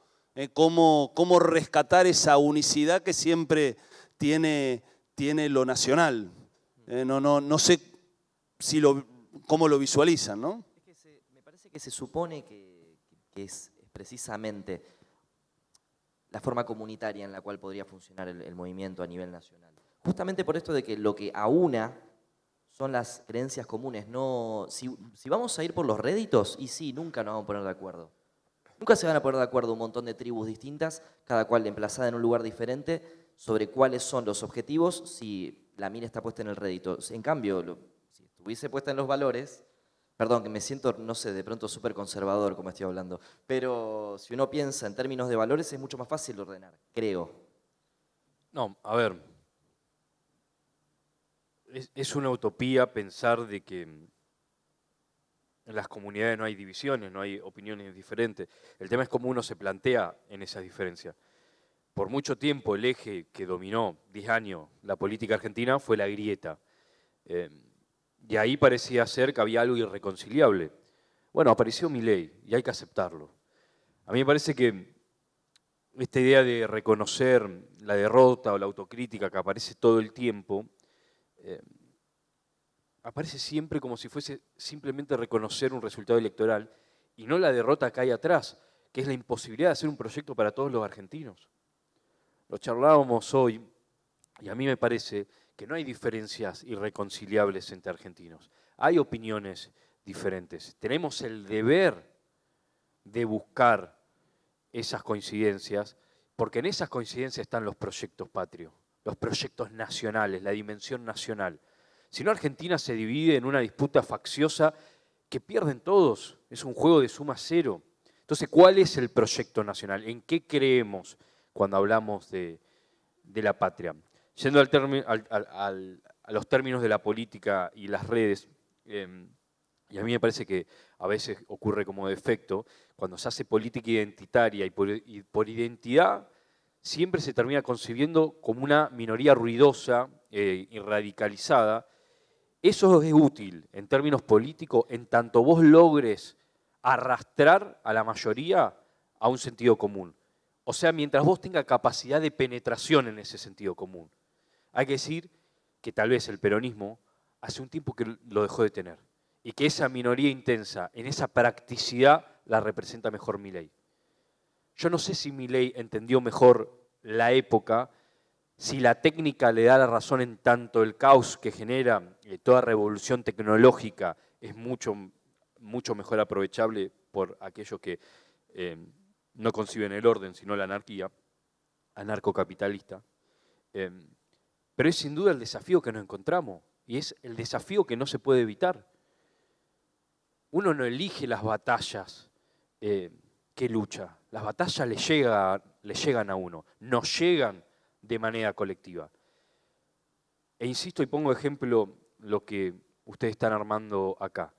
cómo rescatar esa unicidad que siempre tiene lo nacional. No sé cómo lo visualizan, ¿no? Me parece que se supone que es precisamente la forma comunitaria en la cual podría funcionar el movimiento a nivel nacional. Justamente por esto de que lo que aúna son las creencias comunes. No, si vamos a ir por los réditos, y sí, nunca nos vamos a poner de acuerdo. Nunca se van a poner de acuerdo un montón de tribus distintas, cada cual emplazada en un lugar diferente, sobre cuáles son los objetivos si la mira está puesta en el rédito. En cambio, si estuviese puesta en los valores, perdón, que me siento, no sé, de pronto súper conservador como estoy hablando, pero si uno piensa en términos de valores es mucho más fácil ordenar, creo. No, a ver, es una utopía pensar de que en las comunidades no hay divisiones, no hay opiniones diferentes. El tema es cómo uno se plantea en esas diferencias. Por mucho tiempo el eje que dominó 10 años la política argentina fue la grieta. Y ahí parecía ser que había algo irreconciliable. Bueno, apareció Milei y hay que aceptarlo. A mí me parece que esta idea de reconocer la derrota o la autocrítica que aparece todo el tiempo, aparece siempre como si fuese simplemente reconocer un resultado electoral y no la derrota que hay atrás, que es la imposibilidad de hacer un proyecto para todos los argentinos. Lo charlábamos hoy Y a mí me parece que no hay diferencias irreconciliables entre argentinos. Hay opiniones diferentes. Tenemos el deber de buscar esas coincidencias, porque en esas coincidencias están los proyectos patrios, los proyectos nacionales, la dimensión nacional. Si no, Argentina se divide en una disputa facciosa que pierden todos. Es un juego de suma cero. Entonces, ¿cuál es el proyecto nacional? ¿En qué creemos cuando hablamos de la patria? Yendo a los términos de la política y las redes, y a mí me parece que a veces ocurre como defecto, cuando se hace política identitaria y por identidad, siempre se termina concibiendo como una minoría ruidosa y radicalizada. Eso es útil en términos políticos en tanto vos logres arrastrar a la mayoría a un sentido común. O sea, mientras vos tengas capacidad de penetración en ese sentido común. Hay que decir que tal vez el peronismo hace un tiempo que lo dejó de tener y que esa minoría intensa, en esa practicidad, la representa mejor Milei. Yo no sé si Milei entendió mejor la época, si la técnica le da la razón en tanto el caos que genera toda revolución tecnológica es mucho mejor aprovechable por aquellos que no conciben el orden, sino la anarquía, anarcocapitalista. Pero es sin duda el desafío que nos encontramos y es el desafío que no se puede evitar. Uno no elige las batallas que lucha. Las batallas le llegan a uno, nos llegan de manera colectiva. E insisto y pongo ejemplo lo que ustedes están armando acá.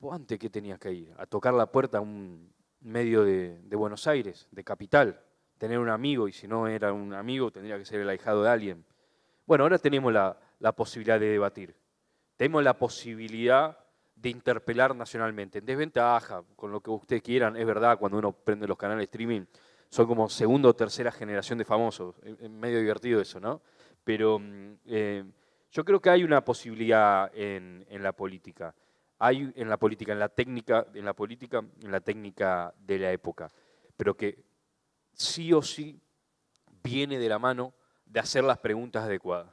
¿Vos antes qué tenías que ir? A tocar la puerta a un medio de Buenos Aires, de capital, tener un amigo, y si no era un amigo tendría que ser el ahijado de alguien. Bueno, ahora tenemos la posibilidad de debatir. Tenemos la posibilidad de interpelar nacionalmente. En desventaja, con lo que ustedes quieran, es verdad, cuando uno prende los canales de streaming, son como segunda o tercera generación de famosos. Es medio divertido eso, ¿no? Pero yo creo que hay una posibilidad en la política. Hay en la política, en la técnica de la época. Pero que sí o sí viene de la mano de hacer las preguntas adecuadas.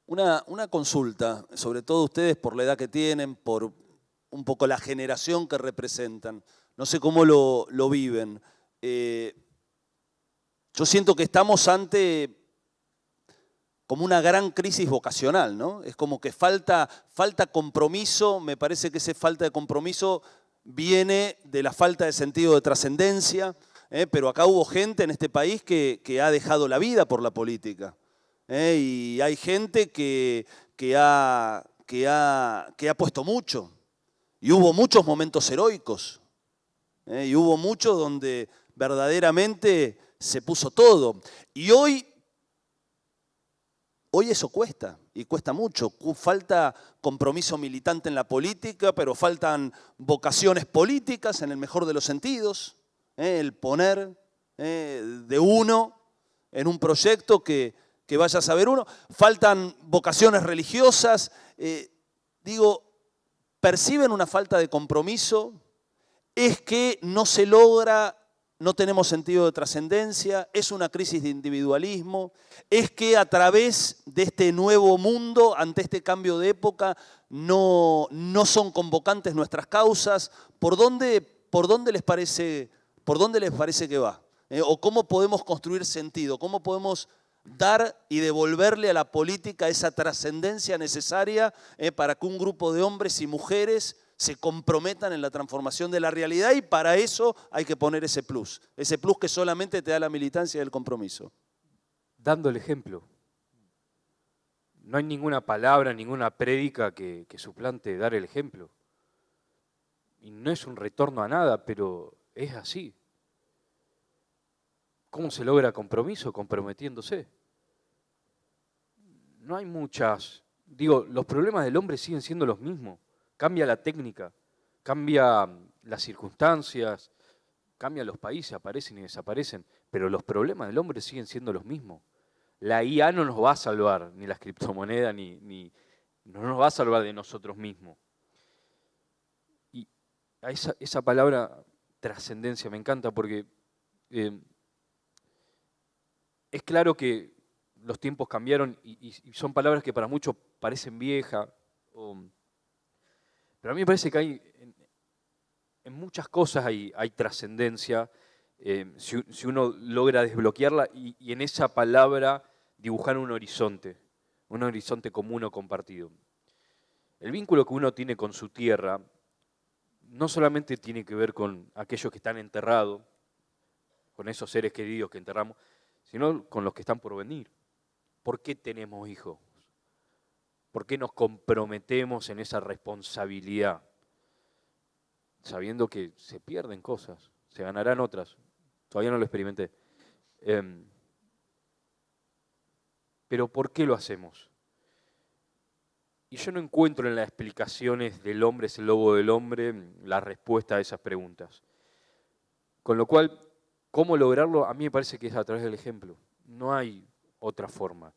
Una consulta, sobre todo ustedes por la edad que tienen, por un poco la generación que representan. No sé cómo lo viven. Yo siento que estamos ante como una gran crisis vocacional, ¿no? Es como que falta compromiso, me parece que esa falta de compromiso viene de la falta de sentido de trascendencia, pero acá hubo gente en este país que ha dejado la vida por la política. Y hay gente que ha puesto mucho. Y hubo muchos momentos heroicos. Y hubo muchos donde verdaderamente se puso todo. Y hoy eso cuesta, y cuesta mucho. Falta compromiso militante en la política, pero faltan vocaciones políticas en el mejor de los sentidos. El poner de uno en un proyecto que vaya a saber uno. Faltan vocaciones religiosas. Perciben una falta de compromiso. Es que no se logra, no tenemos sentido de trascendencia, es una crisis de individualismo, es que a través de este nuevo mundo, ante este cambio de época, no son convocantes nuestras causas. ¿Por dónde les parece que va? ¿O cómo podemos construir sentido? ¿Cómo podemos dar y devolverle a la política esa trascendencia necesaria para que un grupo de hombres y mujeres se comprometan en la transformación de la realidad? Y para eso hay que poner ese plus que solamente te da la militancia y el compromiso. Dando el ejemplo. No hay ninguna palabra, ninguna prédica que suplante dar el ejemplo. Y no es un retorno a nada, pero es así. ¿Cómo se logra compromiso? Comprometiéndose. No hay muchas. Los problemas del hombre siguen siendo los mismos. Cambia la técnica, cambia las circunstancias, cambian los países, aparecen y desaparecen, pero los problemas del hombre siguen siendo los mismos. La IA no nos va a salvar, ni las criptomonedas, ni no nos va a salvar de nosotros mismos. Y esa palabra trascendencia me encanta porque es claro que los tiempos cambiaron y son palabras que para muchos parecen viejas. Pero a mí me parece que en muchas cosas hay trascendencia, si uno logra desbloquearla y en esa palabra dibujar un horizonte común o compartido. El vínculo que uno tiene con su tierra no solamente tiene que ver con aquellos que están enterrados, con esos seres queridos que enterramos, sino con los que están por venir. ¿Por qué tenemos hijos? ¿Por qué nos comprometemos en esa responsabilidad? Sabiendo que se pierden cosas, se ganarán otras. Todavía no lo experimenté. Pero ¿por qué lo hacemos? Y yo no encuentro en las explicaciones del hombre es el lobo del hombre la respuesta a esas preguntas. Con lo cual, ¿cómo lograrlo? A mí me parece que es a través del ejemplo. No hay otra forma.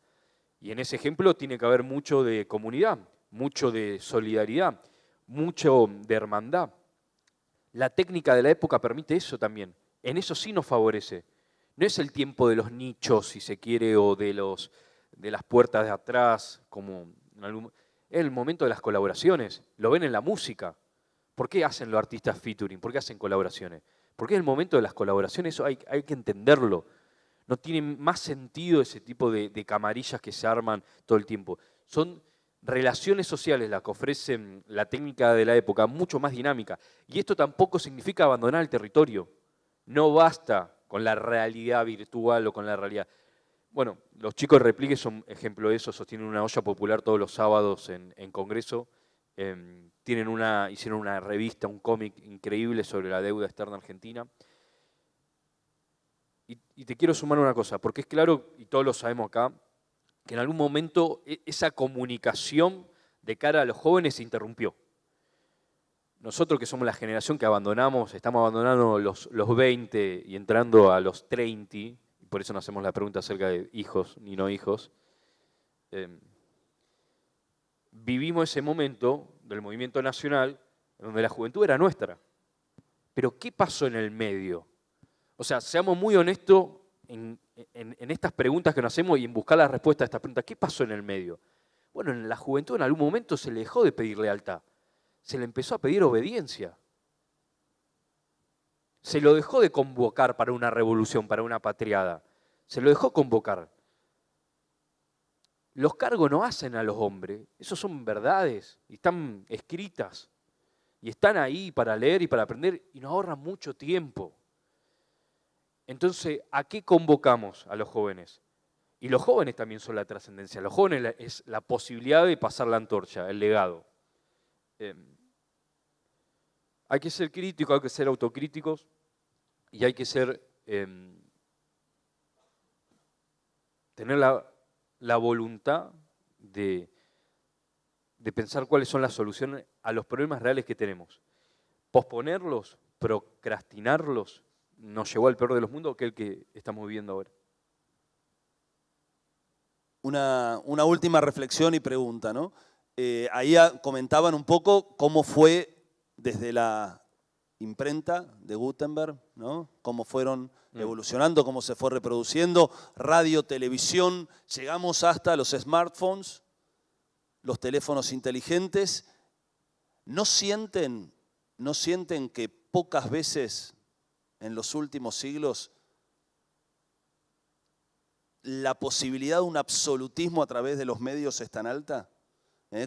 Y en ese ejemplo tiene que haber mucho de comunidad, mucho de solidaridad, mucho de hermandad. La técnica de la época permite eso también. En eso sí nos favorece. No es el tiempo de los nichos, si se quiere, o de las puertas de atrás, como es el momento de las colaboraciones. Lo ven en la música. ¿Por qué hacen los artistas featuring? ¿Por qué hacen colaboraciones? Porque es el momento de las colaboraciones, eso hay que entenderlo. No tiene más sentido ese tipo de camarillas que se arman todo el tiempo. Son relaciones sociales las que ofrecen la técnica de la época, mucho más dinámica. Y esto tampoco significa abandonar el territorio. No basta con la realidad virtual o con la realidad. Bueno, los chicos de Replique son ejemplo de eso, sostienen una olla popular todos los sábados en Congreso. Hicieron una revista, un cómic increíble sobre la deuda externa argentina. Y te quiero sumar una cosa, porque es claro, y todos lo sabemos acá, que en algún momento esa comunicación de cara a los jóvenes se interrumpió. Nosotros que somos la generación que estamos abandonando los 20 y entrando a los 30, y por eso nos hacemos la pregunta acerca de hijos ni no hijos, vivimos ese momento del movimiento nacional donde la juventud era nuestra. Pero ¿qué pasó en el medio? O sea, seamos muy honestos en estas preguntas que nos hacemos y en buscar la respuesta a estas preguntas. ¿Qué pasó en el medio? Bueno, en la juventud en algún momento se le dejó de pedir lealtad. Se le empezó a pedir obediencia. Se lo dejó de convocar para una revolución, para una patriada. Se lo dejó convocar. Los cargos no hacen a los hombres. Esos son verdades y están escritas. Y están ahí para leer y para aprender y nos ahorran mucho tiempo. Entonces, ¿a qué convocamos a los jóvenes? Y los jóvenes también son la trascendencia. Los jóvenes es la posibilidad de pasar la antorcha, el legado. Hay que ser críticos, hay que ser autocríticos y hay que tener la voluntad de pensar cuáles son las soluciones a los problemas reales que tenemos. Posponerlos, procrastinarlos, nos llevó al peor de los mundos, que es el que estamos viviendo ahora. Una última reflexión y pregunta, ¿no? Ahí comentaban un poco cómo fue desde la imprenta de Gutenberg, ¿no? Cómo fueron evolucionando, cómo se fue reproduciendo, radio, televisión, llegamos hasta los smartphones, los teléfonos inteligentes. ¿No sienten que pocas veces en los últimos siglos la posibilidad de un absolutismo a través de los medios es tan alta?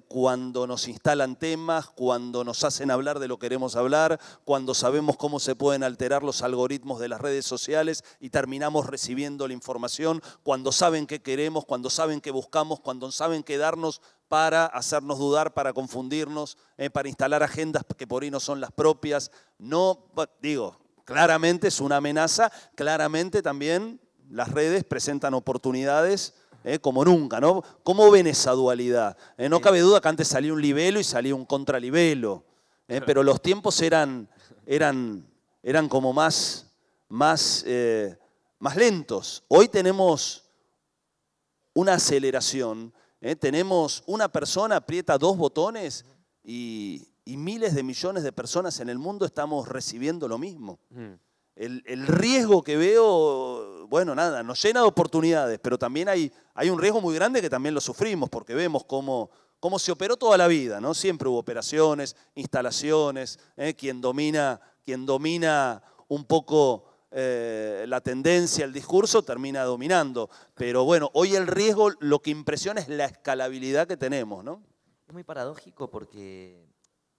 Cuando nos instalan temas, cuando nos hacen hablar de lo que queremos hablar, cuando sabemos cómo se pueden alterar los algoritmos de las redes sociales y terminamos recibiendo la información, cuando saben qué queremos, cuando saben qué buscamos, cuando saben qué darnos para hacernos dudar, para confundirnos, para instalar agendas que por ahí no son las propias. No, digo, claramente es una amenaza, claramente también las redes presentan oportunidades como nunca, ¿no? ¿Cómo ven esa dualidad? No cabe duda que antes salía un libelo y salía un contralibelo, pero los tiempos eran como más lentos. Hoy tenemos una aceleración, tenemos una persona aprieta 2 botones y miles de millones de personas en el mundo estamos recibiendo lo mismo. el riesgo que veo, bueno, nada, nos llena de oportunidades, pero también hay un riesgo muy grande que también lo sufrimos, porque vemos cómo se operó toda la vida, ¿no? Siempre hubo operaciones, instalaciones, quien domina un poco la tendencia, el discurso, termina dominando. Pero bueno, hoy el riesgo, lo que impresiona es la escalabilidad que tenemos, ¿no? Es muy paradójico porque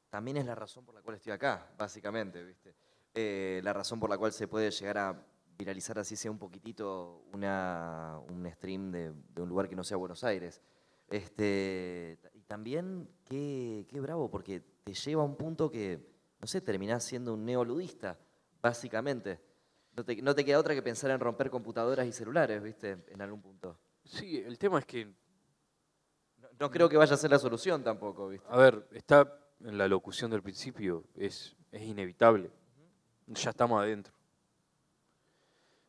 también es la razón por la cual estoy acá, básicamente, ¿viste? La razón por la cual se puede llegar a viralizar así sea un poquitito un stream de un lugar que no sea Buenos Aires. Y también qué bravo, porque te lleva a un punto que, no sé, terminás siendo un neoludista, básicamente. No te queda otra que pensar en romper computadoras y celulares, ¿viste? En algún punto. Sí, el tema es que, No creo que vaya a ser la solución tampoco, ¿viste? a ver, está en la locución del principio, es inevitable. Ya estamos adentro.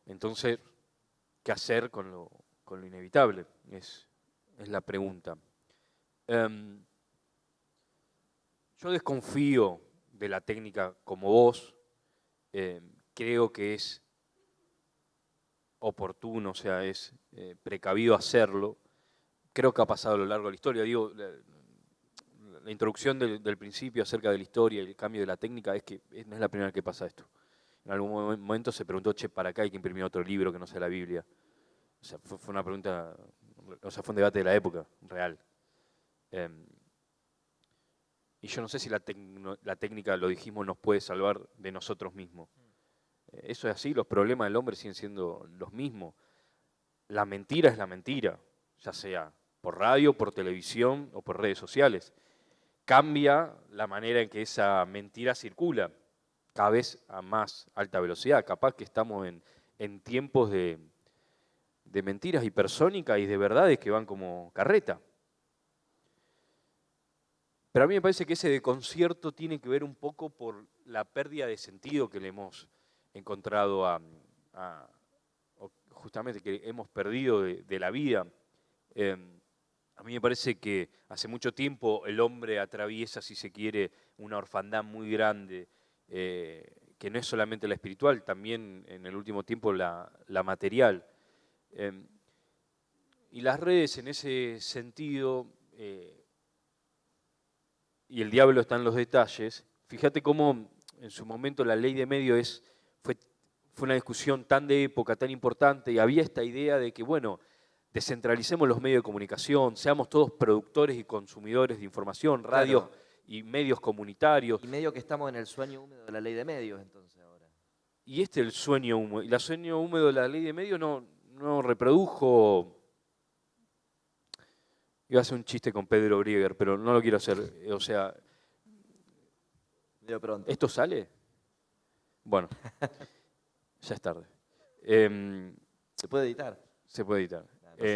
Entonces, ¿qué hacer con lo inevitable? Es la pregunta. Yo desconfío de la técnica como vos. Creo que es oportuno, o sea, es precavido hacerlo. Creo que ha pasado a lo largo de la historia. Digo, la introducción del principio acerca de la historia y el cambio de la técnica es que no es la primera vez que pasa esto. En algún momento se preguntó, che, ¿para acá hay que imprimir otro libro que no sea la Biblia? O sea, fue una pregunta, o sea, fue un debate de la época, real. Y yo no sé si la técnica, lo dijimos, nos puede salvar de nosotros mismos. Eso es así, los problemas del hombre siguen siendo los mismos. La mentira es la mentira, ya sea por radio, por televisión o por redes sociales. Cambia la manera en que esa mentira circula, cada vez a más alta velocidad. Capaz que estamos en tiempos de mentiras hipersónicas y de verdades que van como carreta. Pero a mí me parece que ese desconcierto tiene que ver un poco por la pérdida de sentido que le hemos encontrado o justamente que hemos perdido de la vida. A mí me parece que hace mucho tiempo el hombre atraviesa, si se quiere, una orfandad muy grande, que no es solamente la espiritual, también en el último tiempo la material. Y las redes en ese sentido, y el diablo está en los detalles, fíjate cómo en su momento la ley de medios fue una discusión tan de época, tan importante, y había esta idea de que, bueno, descentralicemos los medios de comunicación, seamos todos productores y consumidores de información, radios y medios comunitarios. Y medio que estamos en el sueño húmedo de la ley de medios, entonces, ahora. Y este es el sueño húmedo. Y el sueño húmedo de la ley de medios no reprodujo. Iba a hacer un chiste con Pedro Brieger, pero no lo quiero hacer. O sea, Pronto. ¿esto sale? Bueno, ya es tarde. ¿Se puede editar? Se puede editar.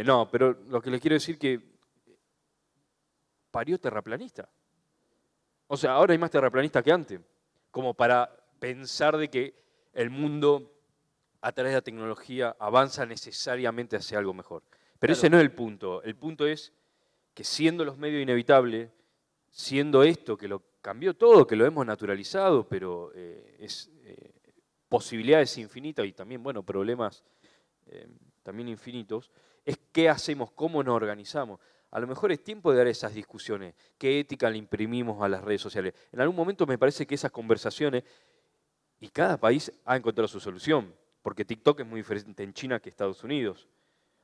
No, pero lo que les quiero decir que parió terraplanista. O sea, ahora hay más terraplanistas que antes, como para pensar de que el mundo a través de la tecnología avanza necesariamente hacia algo mejor. Pero ese no es el punto. El punto es que siendo los medios inevitables, siendo esto que lo cambió todo, que lo hemos naturalizado, pero es posibilidades infinitas y también, bueno, problemas también infinitos, es qué hacemos, cómo nos organizamos. A lo mejor es tiempo de dar esas discusiones, qué ética le imprimimos a las redes sociales. En algún momento me parece que esas conversaciones, y cada país ha encontrado su solución, porque TikTok es muy diferente en China que Estados Unidos.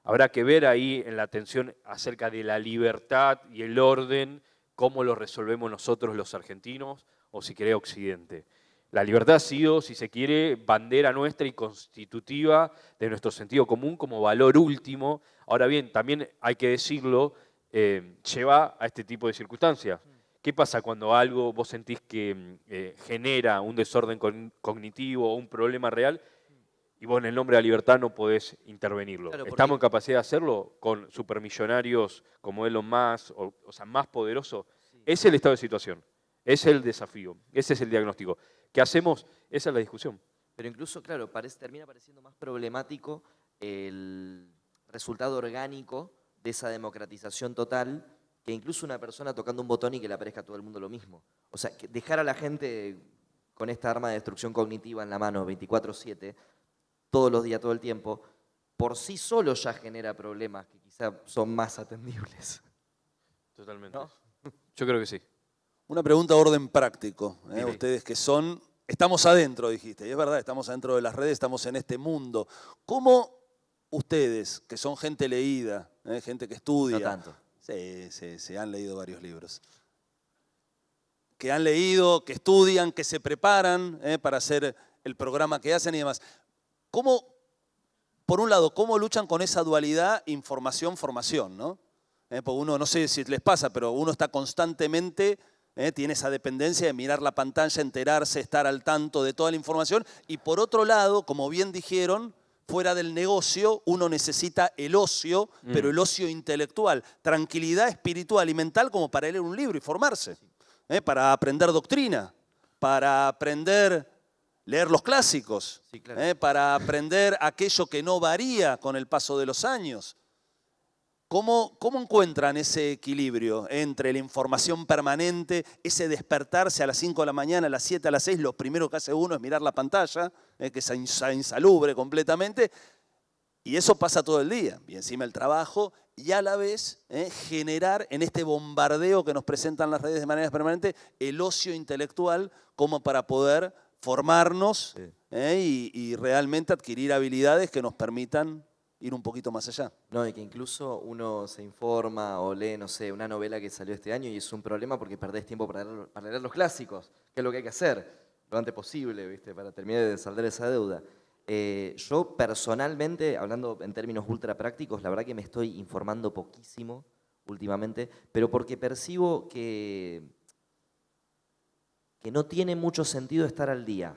Habrá que ver ahí en la tensión acerca de la libertad y el orden, cómo lo resolvemos nosotros los argentinos o si quiere Occidente. La libertad ha sido, si se quiere, bandera nuestra y constitutiva de nuestro sentido común como valor último. Ahora bien, también hay que decirlo, lleva a este tipo de circunstancias. ¿Qué pasa cuando algo vos sentís que genera un desorden cognitivo o un problema real y vos en el nombre de la libertad no podés intervenirlo? Claro, ¿Estamos en capacidad de hacerlo con supermillonarios como Elon Musk, o sea, más poderosos? Sí. Ese es el estado de situación, ese es el desafío, ese es el diagnóstico. ¿Qué hacemos? Esa es la discusión. Pero incluso, claro, termina pareciendo más problemático el resultado orgánico de esa democratización total que incluso una persona tocando un botón y que le aparezca a todo el mundo lo mismo. O sea, dejar a la gente con esta arma de destrucción cognitiva en la mano 24/7, todos los días, todo el tiempo, por sí solo ya genera problemas que quizá son más atendibles. Totalmente. ¿No? Yo creo que sí. Una pregunta de orden práctico. Dime. Ustedes que son, estamos adentro, dijiste, y es verdad, estamos adentro de las redes, estamos en este mundo. ¿Cómo ustedes, que son gente leída, gente que estudia? No tanto. Sí, han leído varios libros. Que han leído, que estudian, que se preparan para hacer el programa que hacen y demás. ¿Cómo, por un lado, cómo luchan con esa dualidad información-formación, ¿no? Porque uno, no sé si les pasa, pero uno está constantemente, tiene esa dependencia de mirar la pantalla, enterarse, estar al tanto de toda la información. Y por otro lado, como bien dijeron, fuera del negocio uno necesita el ocio, pero el ocio intelectual, tranquilidad espiritual y mental como para leer un libro y formarse, para aprender doctrina, para aprender leer los clásicos, Sí, claro. para aprender aquello que no varía con el paso de los años. ¿Cómo encuentran ese equilibrio entre la información permanente, ese despertarse a las 5 de la mañana, a las 7, a las 6, lo primero que hace uno es mirar la pantalla, que es insalubre completamente, y eso pasa todo el día, y encima el trabajo, y a la vez generar en este bombardeo que nos presentan las redes de manera permanente el ocio intelectual como para poder formarnos y realmente adquirir habilidades que nos permitan ir un poquito más allá? No, y que incluso uno se informa o lee, no sé, una novela que salió este año y es un problema porque perdés tiempo para leer los clásicos, que es lo que hay que hacer lo antes posible, ¿viste? Para terminar de saldar esa deuda. Yo personalmente, hablando en términos ultra prácticos, la verdad que me estoy informando poquísimo últimamente, pero porque percibo que no tiene mucho sentido estar al día.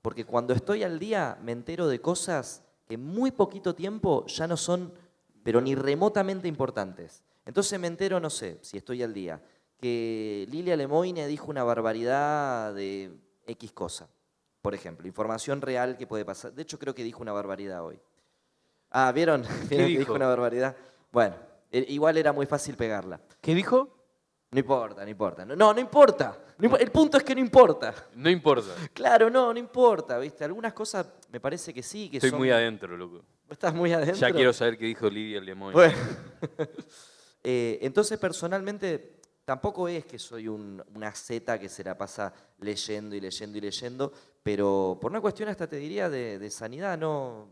Porque cuando estoy al día me entero de cosas que en muy poquito tiempo ya no son, pero ni remotamente importantes. Entonces me entero, no sé, si estoy al día, que Lilia Lemoyne dijo una barbaridad de X cosa. Por ejemplo, información real que puede pasar. De hecho, creo que dijo una barbaridad hoy. Ah, ¿vieron? ¿Vieron que dijo una barbaridad? Bueno, igual era muy fácil pegarla. ¿Qué dijo? No importa, no importa. No importa. El punto es que no importa. No importa. Claro, no importa, ¿viste? Algunas cosas me parece que sí, que Estoy son... muy adentro, loco. ¿Vos estás muy adentro? Ya quiero saber qué dijo Lidia Lemoyne. Bueno. Entonces, personalmente, tampoco es que soy una zeta que se la pasa leyendo y leyendo y leyendo, pero por una cuestión hasta te diría de sanidad, no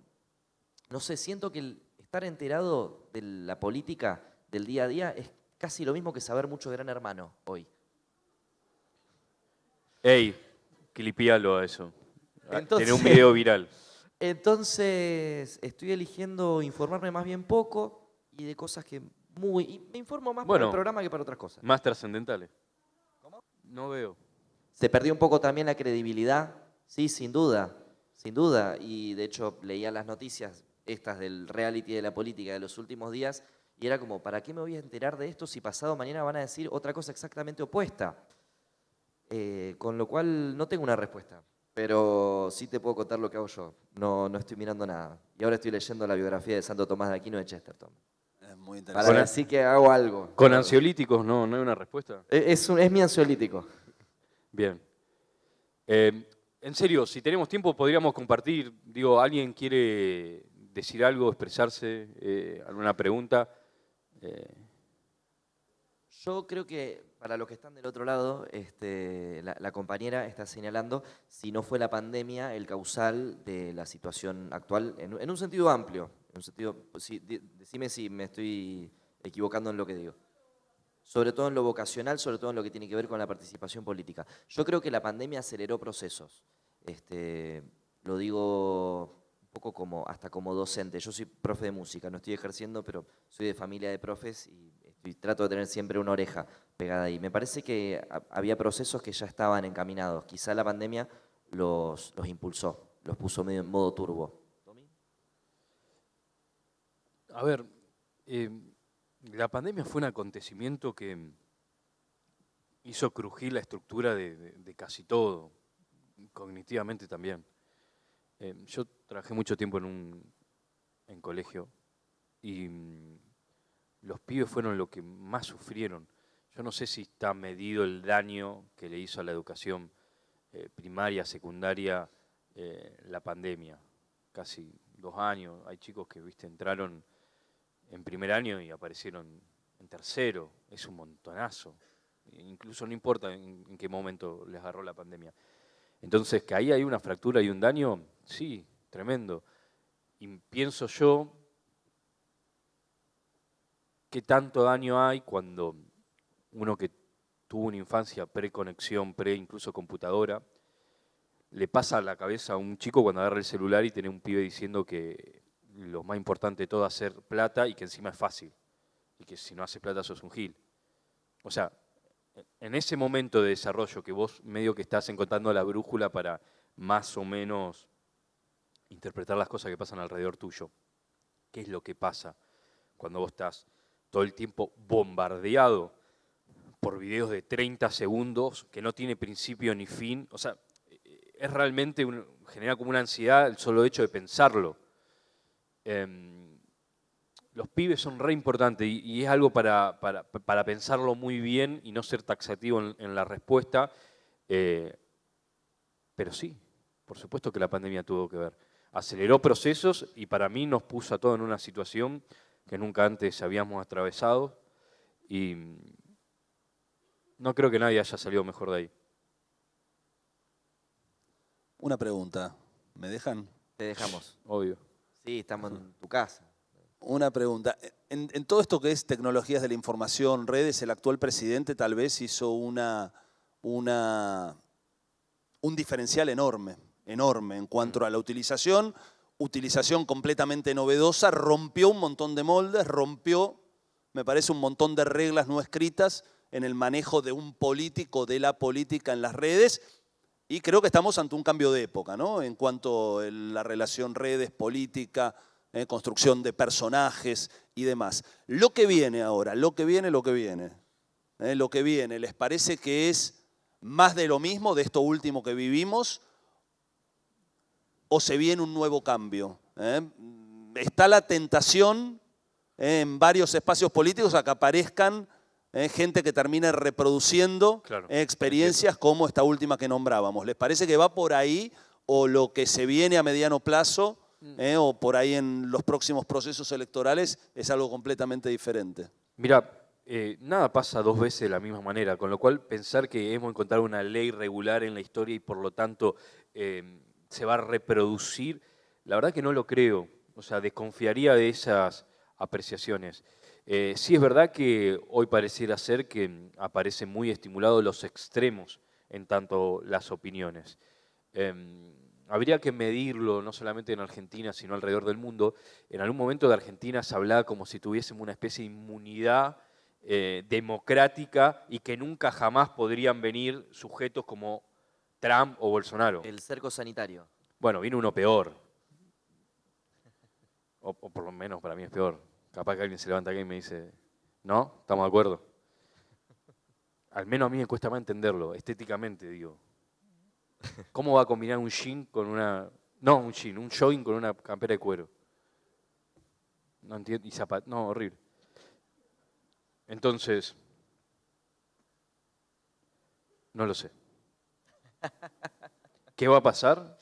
sé, siento que el estar enterado de la política del día a día es casi lo mismo que saber mucho de Gran Hermano hoy. Ey, clipialo a eso. Entonces- Tener un video viral. Entonces, estoy eligiendo informarme más bien poco y de cosas que y me informo más para el programa que para otras cosas. Más trascendentales. ¿Cómo? No veo. Se perdió un poco también la credibilidad, sí, sin duda, y de hecho leía las noticias estas del reality de la política de los últimos días y era como, ¿para qué me voy a enterar de esto si pasado mañana van a decir otra cosa exactamente opuesta? Con lo cual no tengo una respuesta, pero sí te puedo contar lo que hago yo. No estoy mirando nada. Y ahora estoy leyendo la biografía de Santo Tomás de Aquino de Chesterton. Es muy Para interesante. así que hago algo. ¿Con ansiolíticos no hay una respuesta? Es mi ansiolítico. Bien. En serio, si tenemos tiempo podríamos compartir, digo, ¿alguien quiere decir algo, expresarse, alguna pregunta? Yo creo que para los que están del otro lado, la compañera está señalando si no fue la pandemia el causal de la situación actual en un sentido amplio. En un sentido, decime si me estoy equivocando en lo que digo. Sobre todo en lo vocacional, sobre todo en lo que tiene que ver con la participación política. Yo creo que la pandemia aceleró procesos. Lo digo un poco hasta como docente. Yo soy profe de música, no estoy ejerciendo, pero soy de familia de profes y trato de tener siempre una oreja pegada ahí. Me parece que había procesos que ya estaban encaminados. Quizá la pandemia los impulsó, los puso medio en modo turbo. A ver, la pandemia fue un acontecimiento que hizo crujir la estructura de casi todo, cognitivamente también. Yo trabajé mucho tiempo en colegio y los pibes fueron los que más sufrieron. Yo no sé si está medido el daño que le hizo a la educación primaria, secundaria, la pandemia. Casi 2 años. Hay chicos que, viste, entraron en primer año y aparecieron en tercero. Es un montonazo. Incluso no importa en qué momento les agarró la pandemia. Entonces, que ahí hay una fractura y un daño, sí, tremendo. Y pienso yo, ¿qué tanto daño hay cuando uno que tuvo una infancia pre-conexión, incluso computadora, le pasa a la cabeza a un chico cuando agarra el celular y tiene un pibe diciendo que lo más importante de todo es hacer plata y que encima es fácil, y que si no haces plata sos un gil? O sea, en ese momento de desarrollo que vos medio que estás encontrando la brújula para más o menos interpretar las cosas que pasan alrededor tuyo, ¿qué es lo que pasa cuando vos estás todo el tiempo bombardeado por videos de 30 segundos que no tiene principio ni fin? O sea, es realmente, genera como una ansiedad el solo hecho de pensarlo. Los pibes son re importantes y es algo para pensarlo muy bien y no ser taxativo en la respuesta. Pero sí, por supuesto que la pandemia tuvo que ver. Aceleró procesos y para mí nos puso a todos en una situación que nunca antes habíamos atravesado y no creo que nadie haya salido mejor de ahí. Una pregunta, ¿me dejan? Te dejamos. Obvio. Sí, estamos en tu casa. Una pregunta. En todo esto que es tecnologías de la información, redes, el actual presidente tal vez hizo un diferencial enorme en cuanto a la utilización completamente novedosa, rompió un montón de moldes, rompió, me parece, un montón de reglas no escritas en el manejo de un político, de la política en las redes, y creo que estamos ante un cambio de época, ¿no? En cuanto a la relación redes, política, construcción de personajes y demás. Lo que viene ahora, lo que viene, ¿les parece que es más de lo mismo, de esto último que vivimos, o se viene un nuevo cambio? Está la tentación en varios espacios políticos a que aparezcan gente que termine reproduciendo experiencias como esta última que nombrábamos. ¿Les parece que va por ahí o lo que se viene a mediano plazo o por ahí en los próximos procesos electorales es algo completamente diferente? Mira, nada pasa 2 veces de la misma manera, con lo cual pensar que hemos encontrado una ley regular en la historia y por lo tanto se va a reproducir, la verdad que no lo creo. O sea, desconfiaría de esas apreciaciones. Sí es verdad que hoy pareciera ser que aparecen muy estimulados los extremos en tanto las opiniones. Habría que medirlo no solamente en Argentina, sino alrededor del mundo. En algún momento de Argentina se hablaba como si tuviésemos una especie de inmunidad democrática y que nunca jamás podrían venir sujetos como Trump o Bolsonaro. El cerco sanitario. Bueno, vino uno peor. O por lo menos para mí es peor. Capaz que alguien se levanta aquí y me dice, ¿no? ¿Estamos de acuerdo? Al menos a mí me cuesta más entenderlo, estéticamente, digo. ¿Cómo va a combinar un jean con una... No, un jean, un jogging con una campera de cuero? No entiendo. Y zapatos. No, horrible. Entonces, no lo sé. ¿Qué va a pasar?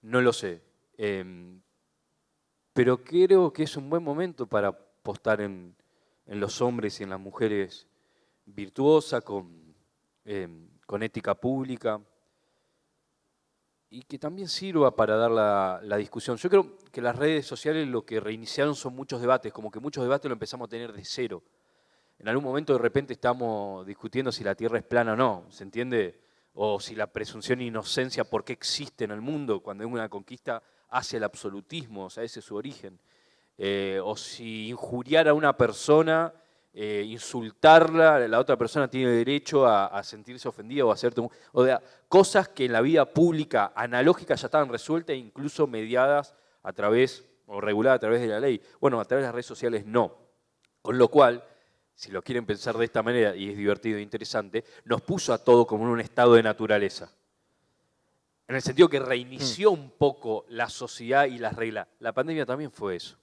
No lo sé. Pero creo que es un buen momento para apostar en los hombres y en las mujeres virtuosas, con ética pública, y que también sirva para dar la discusión. Yo creo que las redes sociales lo que reiniciaron son muchos debates, como que muchos debates lo empezamos a tener de cero. En algún momento de repente estamos discutiendo si la Tierra es plana o no, ¿se entiende? O si la presunción de inocencia, ¿por qué existe en el mundo cuando hay una conquista hacia el absolutismo? O sea, ese es su origen. O si injuriar a una persona, insultarla, la otra persona tiene derecho a sentirse ofendida o a hacerte... O sea, cosas que en la vida pública analógica ya estaban resueltas e incluso mediadas a través, o reguladas a través de la ley. Bueno, a través de las redes sociales no. Con lo cual, si lo quieren pensar de esta manera, y es divertido e interesante, nos puso a todo como en un estado de naturaleza. En el sentido que reinició un poco la sociedad y las reglas. La pandemia también fue eso.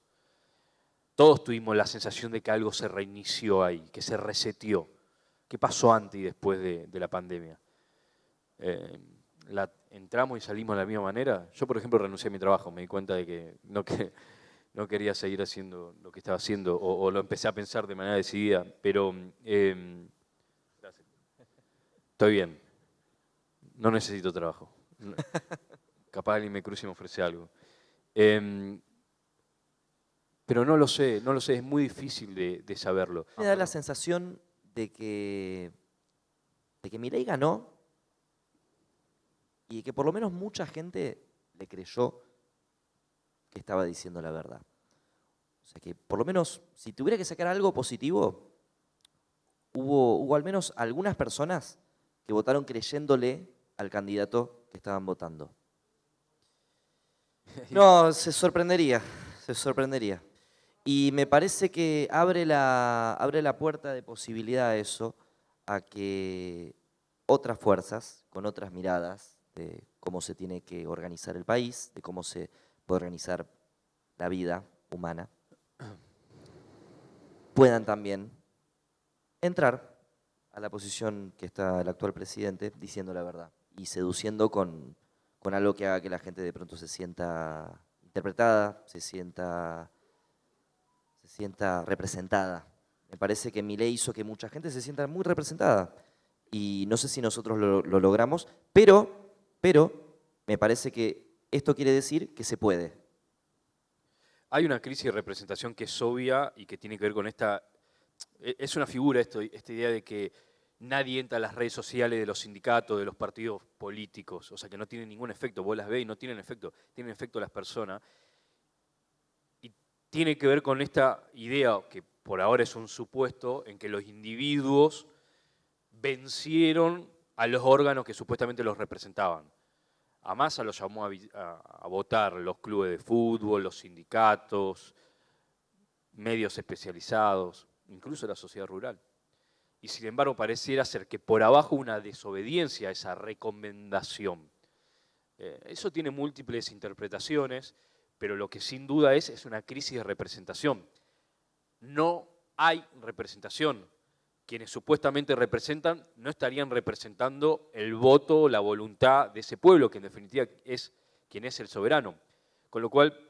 Todos tuvimos la sensación de que algo se reinició ahí, que se reseteó. ¿Qué pasó antes y después de la pandemia? entramos y salimos de la misma manera. Yo, por ejemplo, renuncié a mi trabajo, me di cuenta de que no quería seguir haciendo lo que estaba haciendo, o lo empecé a pensar de manera decidida, pero gracias. Estoy bien, no necesito trabajo. Capaz alguien me cruce y me ofrece algo. Pero no lo sé, es muy difícil de saberlo. Me da la sensación de que Milei ganó y que por lo menos mucha gente le creyó que estaba diciendo la verdad. O sea que por lo menos, si tuviera que sacar algo positivo, hubo al menos algunas personas que votaron creyéndole al candidato que estaban votando. No, se sorprendería. Y me parece que abre la puerta de posibilidad a eso, a que otras fuerzas, con otras miradas de cómo se tiene que organizar el país, de cómo se puede organizar la vida humana, puedan también entrar a la posición que está el actual presidente diciendo la verdad y seduciendo con algo que haga que la gente de pronto se sienta interpretada, se sienta representada. Me parece que Milei hizo que mucha gente se sienta muy representada y no sé si nosotros lo logramos, pero me parece que esto quiere decir que se puede. Hay una crisis de representación que es obvia y que tiene que ver con esta... Es una figura esta idea de que nadie entra a las redes sociales de los sindicatos, de los partidos políticos, o sea que no tienen ningún efecto. Vos las ves y no tienen efecto las personas. Y tiene que ver con esta idea, que por ahora es un supuesto, en que los individuos vencieron a los órganos que supuestamente los representaban. A Massa lo llamó a votar los clubes de fútbol, los sindicatos, medios especializados, incluso la sociedad rural. Y sin embargo pareciera ser que por abajo una desobediencia a esa recomendación. Eso tiene múltiples interpretaciones, pero lo que sin duda es una crisis de representación. No hay representación. Quienes supuestamente representan no estarían representando el voto, la voluntad de ese pueblo, que en definitiva es quien es el soberano. Con lo cual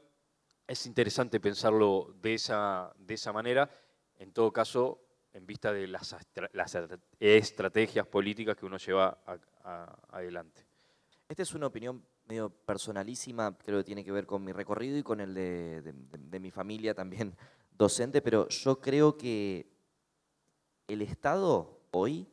es interesante pensarlo de esa manera, en todo caso, en vista de las estrategias políticas que uno lleva adelante. Esta es una opinión medio personalísima, creo que tiene que ver con mi recorrido y con el de mi familia también docente, pero yo creo que el Estado hoy,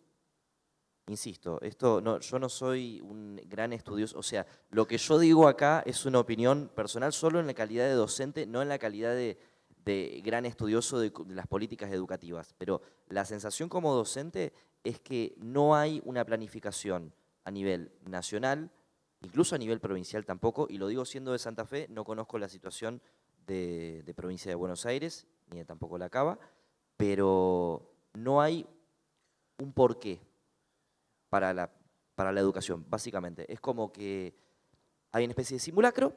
insisto, yo no soy un gran estudioso, o sea, lo que yo digo acá es una opinión personal solo en la calidad de docente, no en la calidad de gran estudioso de las políticas educativas, pero la sensación como docente es que no hay una planificación a nivel nacional, incluso a nivel provincial tampoco, y lo digo siendo de Santa Fe, no conozco la situación de provincia de Buenos Aires, ni de tampoco la Cava, pero no hay un porqué para la educación, básicamente. Es como que hay una especie de simulacro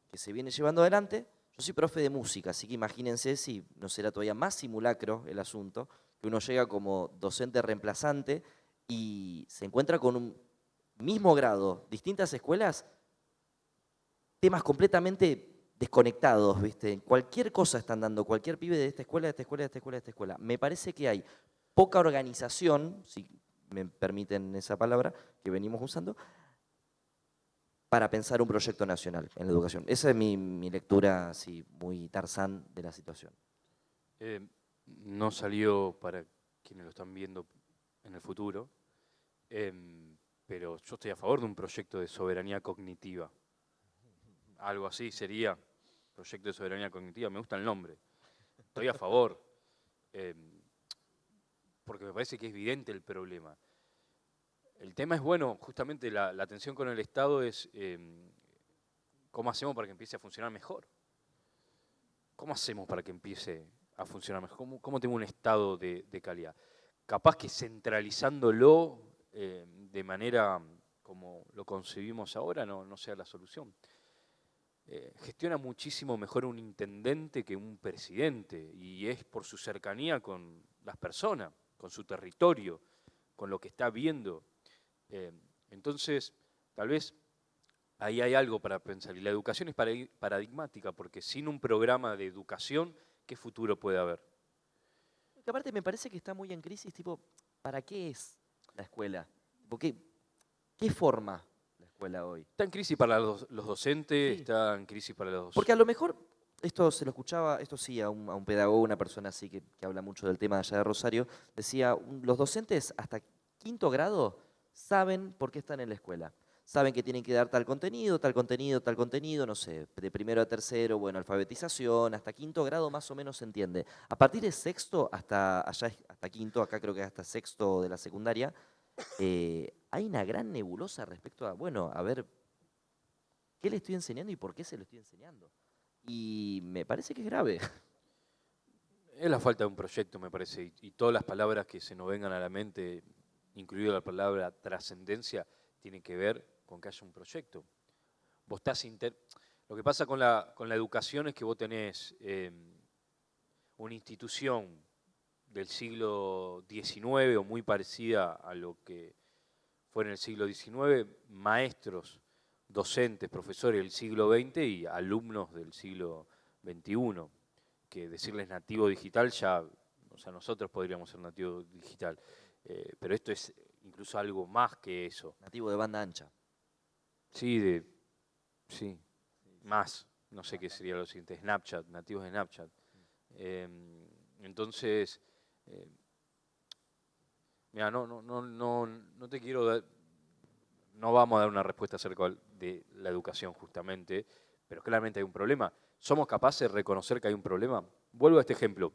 que se viene llevando adelante. Yo soy profe de música, así que imagínense si no será todavía más simulacro el asunto, que uno llega como docente reemplazante y se encuentra con un mismo grado, distintas escuelas, temas completamente desconectados, ¿viste? Cualquier cosa están dando, cualquier pibe de esta escuela, de esta escuela, de esta escuela, de esta escuela. Me parece que hay poca organización, si me permiten esa palabra que venimos usando, para pensar un proyecto nacional en la educación. Esa es mi lectura así muy Tarzán de la situación. No salió para quienes lo están viendo en el futuro, pero yo estoy a favor de un proyecto de soberanía cognitiva. Algo así sería, proyecto de soberanía cognitiva, me gusta el nombre. Estoy a favor, porque me parece que es evidente el problema. El tema es, bueno, justamente la tensión con el Estado es cómo hacemos para que empiece a funcionar mejor. ¿Cómo hacemos para que empiece a funcionar mejor? ¿Cómo tengo un Estado de calidad? Capaz que centralizándolo de manera como lo concebimos ahora no sea la solución. Gestiona muchísimo mejor un intendente que un presidente, y es por su cercanía con las personas, con su territorio, con lo que está viendo. Entonces, tal vez ahí hay algo para pensar. Y la educación es paradigmática, porque sin un programa de educación, ¿qué futuro puede haber? Que aparte me parece que está muy en crisis, tipo, ¿para qué es la escuela? Tipo, ¿qué forma la escuela hoy? Está en crisis para los docentes, Sí. está en crisis para Porque a lo mejor, esto se lo escuchaba, esto sí, a un pedagogo, una persona así que habla mucho del tema allá de Rosario, decía, los docentes hasta quinto grado saben por qué están en la escuela. Saben que tienen que dar tal contenido, tal contenido, tal contenido, no sé, de primero a tercero, bueno, alfabetización, hasta quinto grado más o menos se entiende. A partir de sexto hasta allá hasta quinto, acá creo que es hasta sexto de la secundaria, hay una gran nebulosa respecto a, bueno, a ver, ¿qué le estoy enseñando y por qué se lo estoy enseñando? Y me parece que es grave. Es la falta de un proyecto, me parece, y todas las palabras que se nos vengan a la mente, incluida la palabra trascendencia, tienen que ver con que haya un proyecto. Vos estás Lo que pasa con la educación es que vos tenés una institución del siglo XIX o muy parecida a lo que fue en el siglo XIX, maestros, docentes, profesores del siglo XX y alumnos del siglo XXI, que decirles nativo digital ya, o sea, nosotros podríamos ser nativo digital, pero esto es incluso algo más que eso. Nativo de banda ancha. Sí, sí, más, no sé qué sería lo siguiente, Snapchat, nativos de Snapchat. Entonces, mira, no te quiero dar, no vamos a dar una respuesta acerca de la educación justamente, pero claramente hay un problema. ¿Somos capaces de reconocer que hay un problema? Vuelvo a este ejemplo.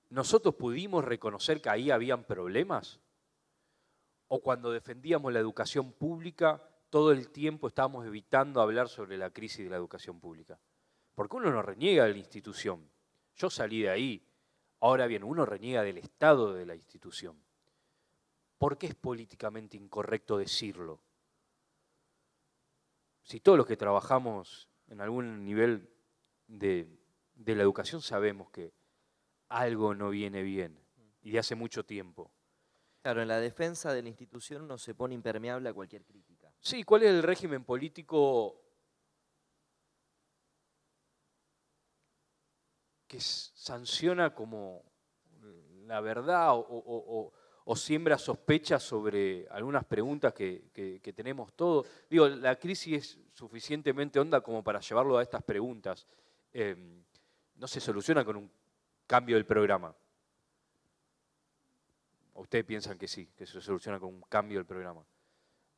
¿Nosotros pudimos reconocer que ahí habían problemas? ¿O cuando defendíamos la educación pública, todo el tiempo estábamos evitando hablar sobre la crisis de la educación pública? Porque uno no reniega de la institución. Yo salí de ahí. Ahora bien, uno reniega del estado de la institución. ¿Por qué es políticamente incorrecto decirlo? Si todos los que trabajamos en algún nivel de la educación sabemos que algo no viene bien y de hace mucho tiempo. Claro, en la defensa de la institución uno se pone impermeable a cualquier crítica. Sí, ¿cuál es el régimen político que sanciona como la verdad o siembra sospechas sobre algunas preguntas que tenemos todos? Digo, la crisis es suficientemente honda como para llevarlo a estas preguntas. No se soluciona con un cambio del programa. ¿O ustedes piensan que sí, que se soluciona con un cambio del programa?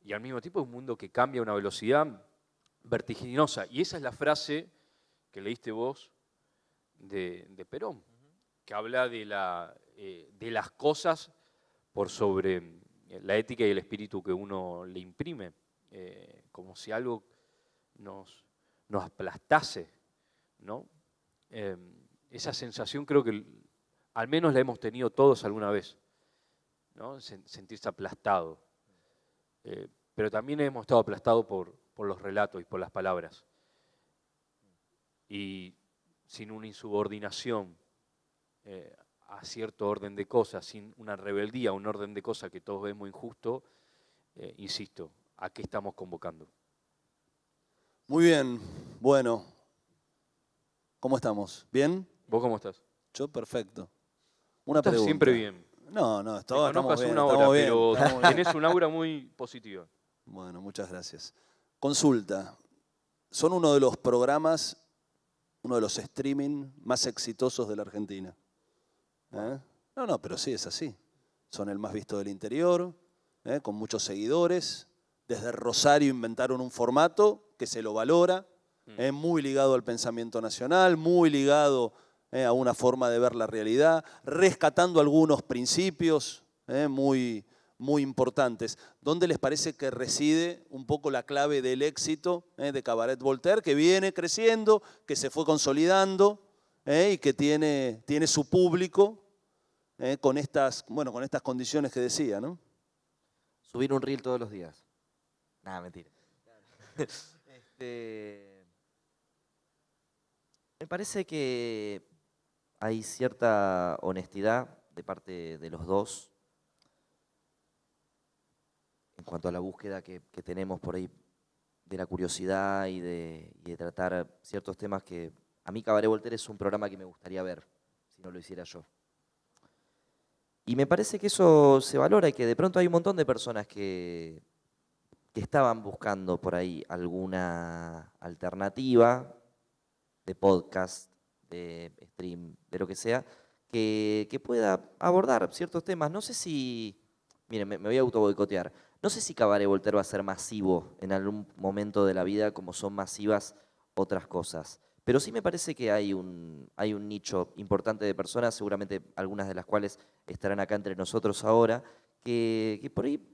Y al mismo tiempo es un mundo que cambia a una velocidad vertiginosa. Y esa es la frase que leíste vos de Perón, que habla de las cosas por sobre la ética y el espíritu que uno le imprime, como si algo nos aplastase, ¿no? Esa sensación creo que al menos la hemos tenido todos alguna vez, ¿no? Sentirse aplastado. Pero también hemos estado aplastados por los relatos y por las palabras. Y sin una insubordinación a cierto orden de cosas, sin una rebeldía a un orden de cosas que todos vemos injusto, insisto, ¿a qué estamos convocando? Muy bien, bueno, ¿cómo estamos? ¿Bien? ¿Vos cómo estás? Yo perfecto. Vos Una estás siempre pregunta. bien. No, Te conozco estamos hace bien, una hora, estamos bien, pero estamos bien. tenés un aura muy positiva. Bueno, muchas gracias. Consulta. Son uno de los programas, uno de los streaming más exitosos de la Argentina. ¿Eh? No, pero sí es así. Son el más visto del interior, con muchos seguidores. Desde Rosario inventaron un formato que se lo valora, muy ligado al pensamiento nacional, muy ligado a una forma de ver la realidad, rescatando algunos principios muy, muy importantes. ¿Dónde les parece que reside un poco la clave del éxito de Cabaret Voltaire, que viene creciendo, que se fue consolidando y que tiene su público con estas condiciones que decía, ¿no? Subir un reel todos los días. Nada, mentira. Me parece que hay cierta honestidad de parte de los dos cuanto a la búsqueda que tenemos por ahí de la curiosidad y de tratar ciertos temas que a mí Cabaret Voltaire es un programa que me gustaría ver, si no lo hiciera yo. Y me parece que eso se valora y que de pronto hay un montón de personas que estaban buscando por ahí alguna alternativa de podcast, de stream, de lo que sea, que pueda abordar ciertos temas. No sé si, miren, me voy a auto boicotear. No sé si Cabaret Voltaire va a ser masivo en algún momento de la vida como son masivas otras cosas. Pero sí me parece que hay un nicho importante de personas, seguramente algunas de las cuales estarán acá entre nosotros ahora, que por ahí,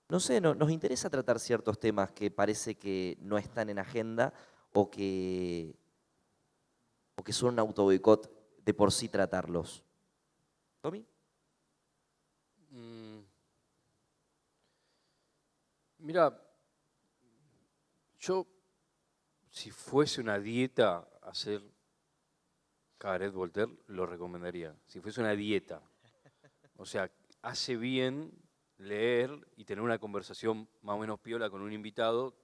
no sé, nos interesa tratar ciertos temas que parece que no están en agenda o que son un autoboicot de por sí tratarlos. ¿Tommy? Mira, yo, si fuese una dieta, hacer Cabaret Voltaire lo recomendaría. Si fuese una dieta. O sea, hace bien leer y tener una conversación más o menos piola con un invitado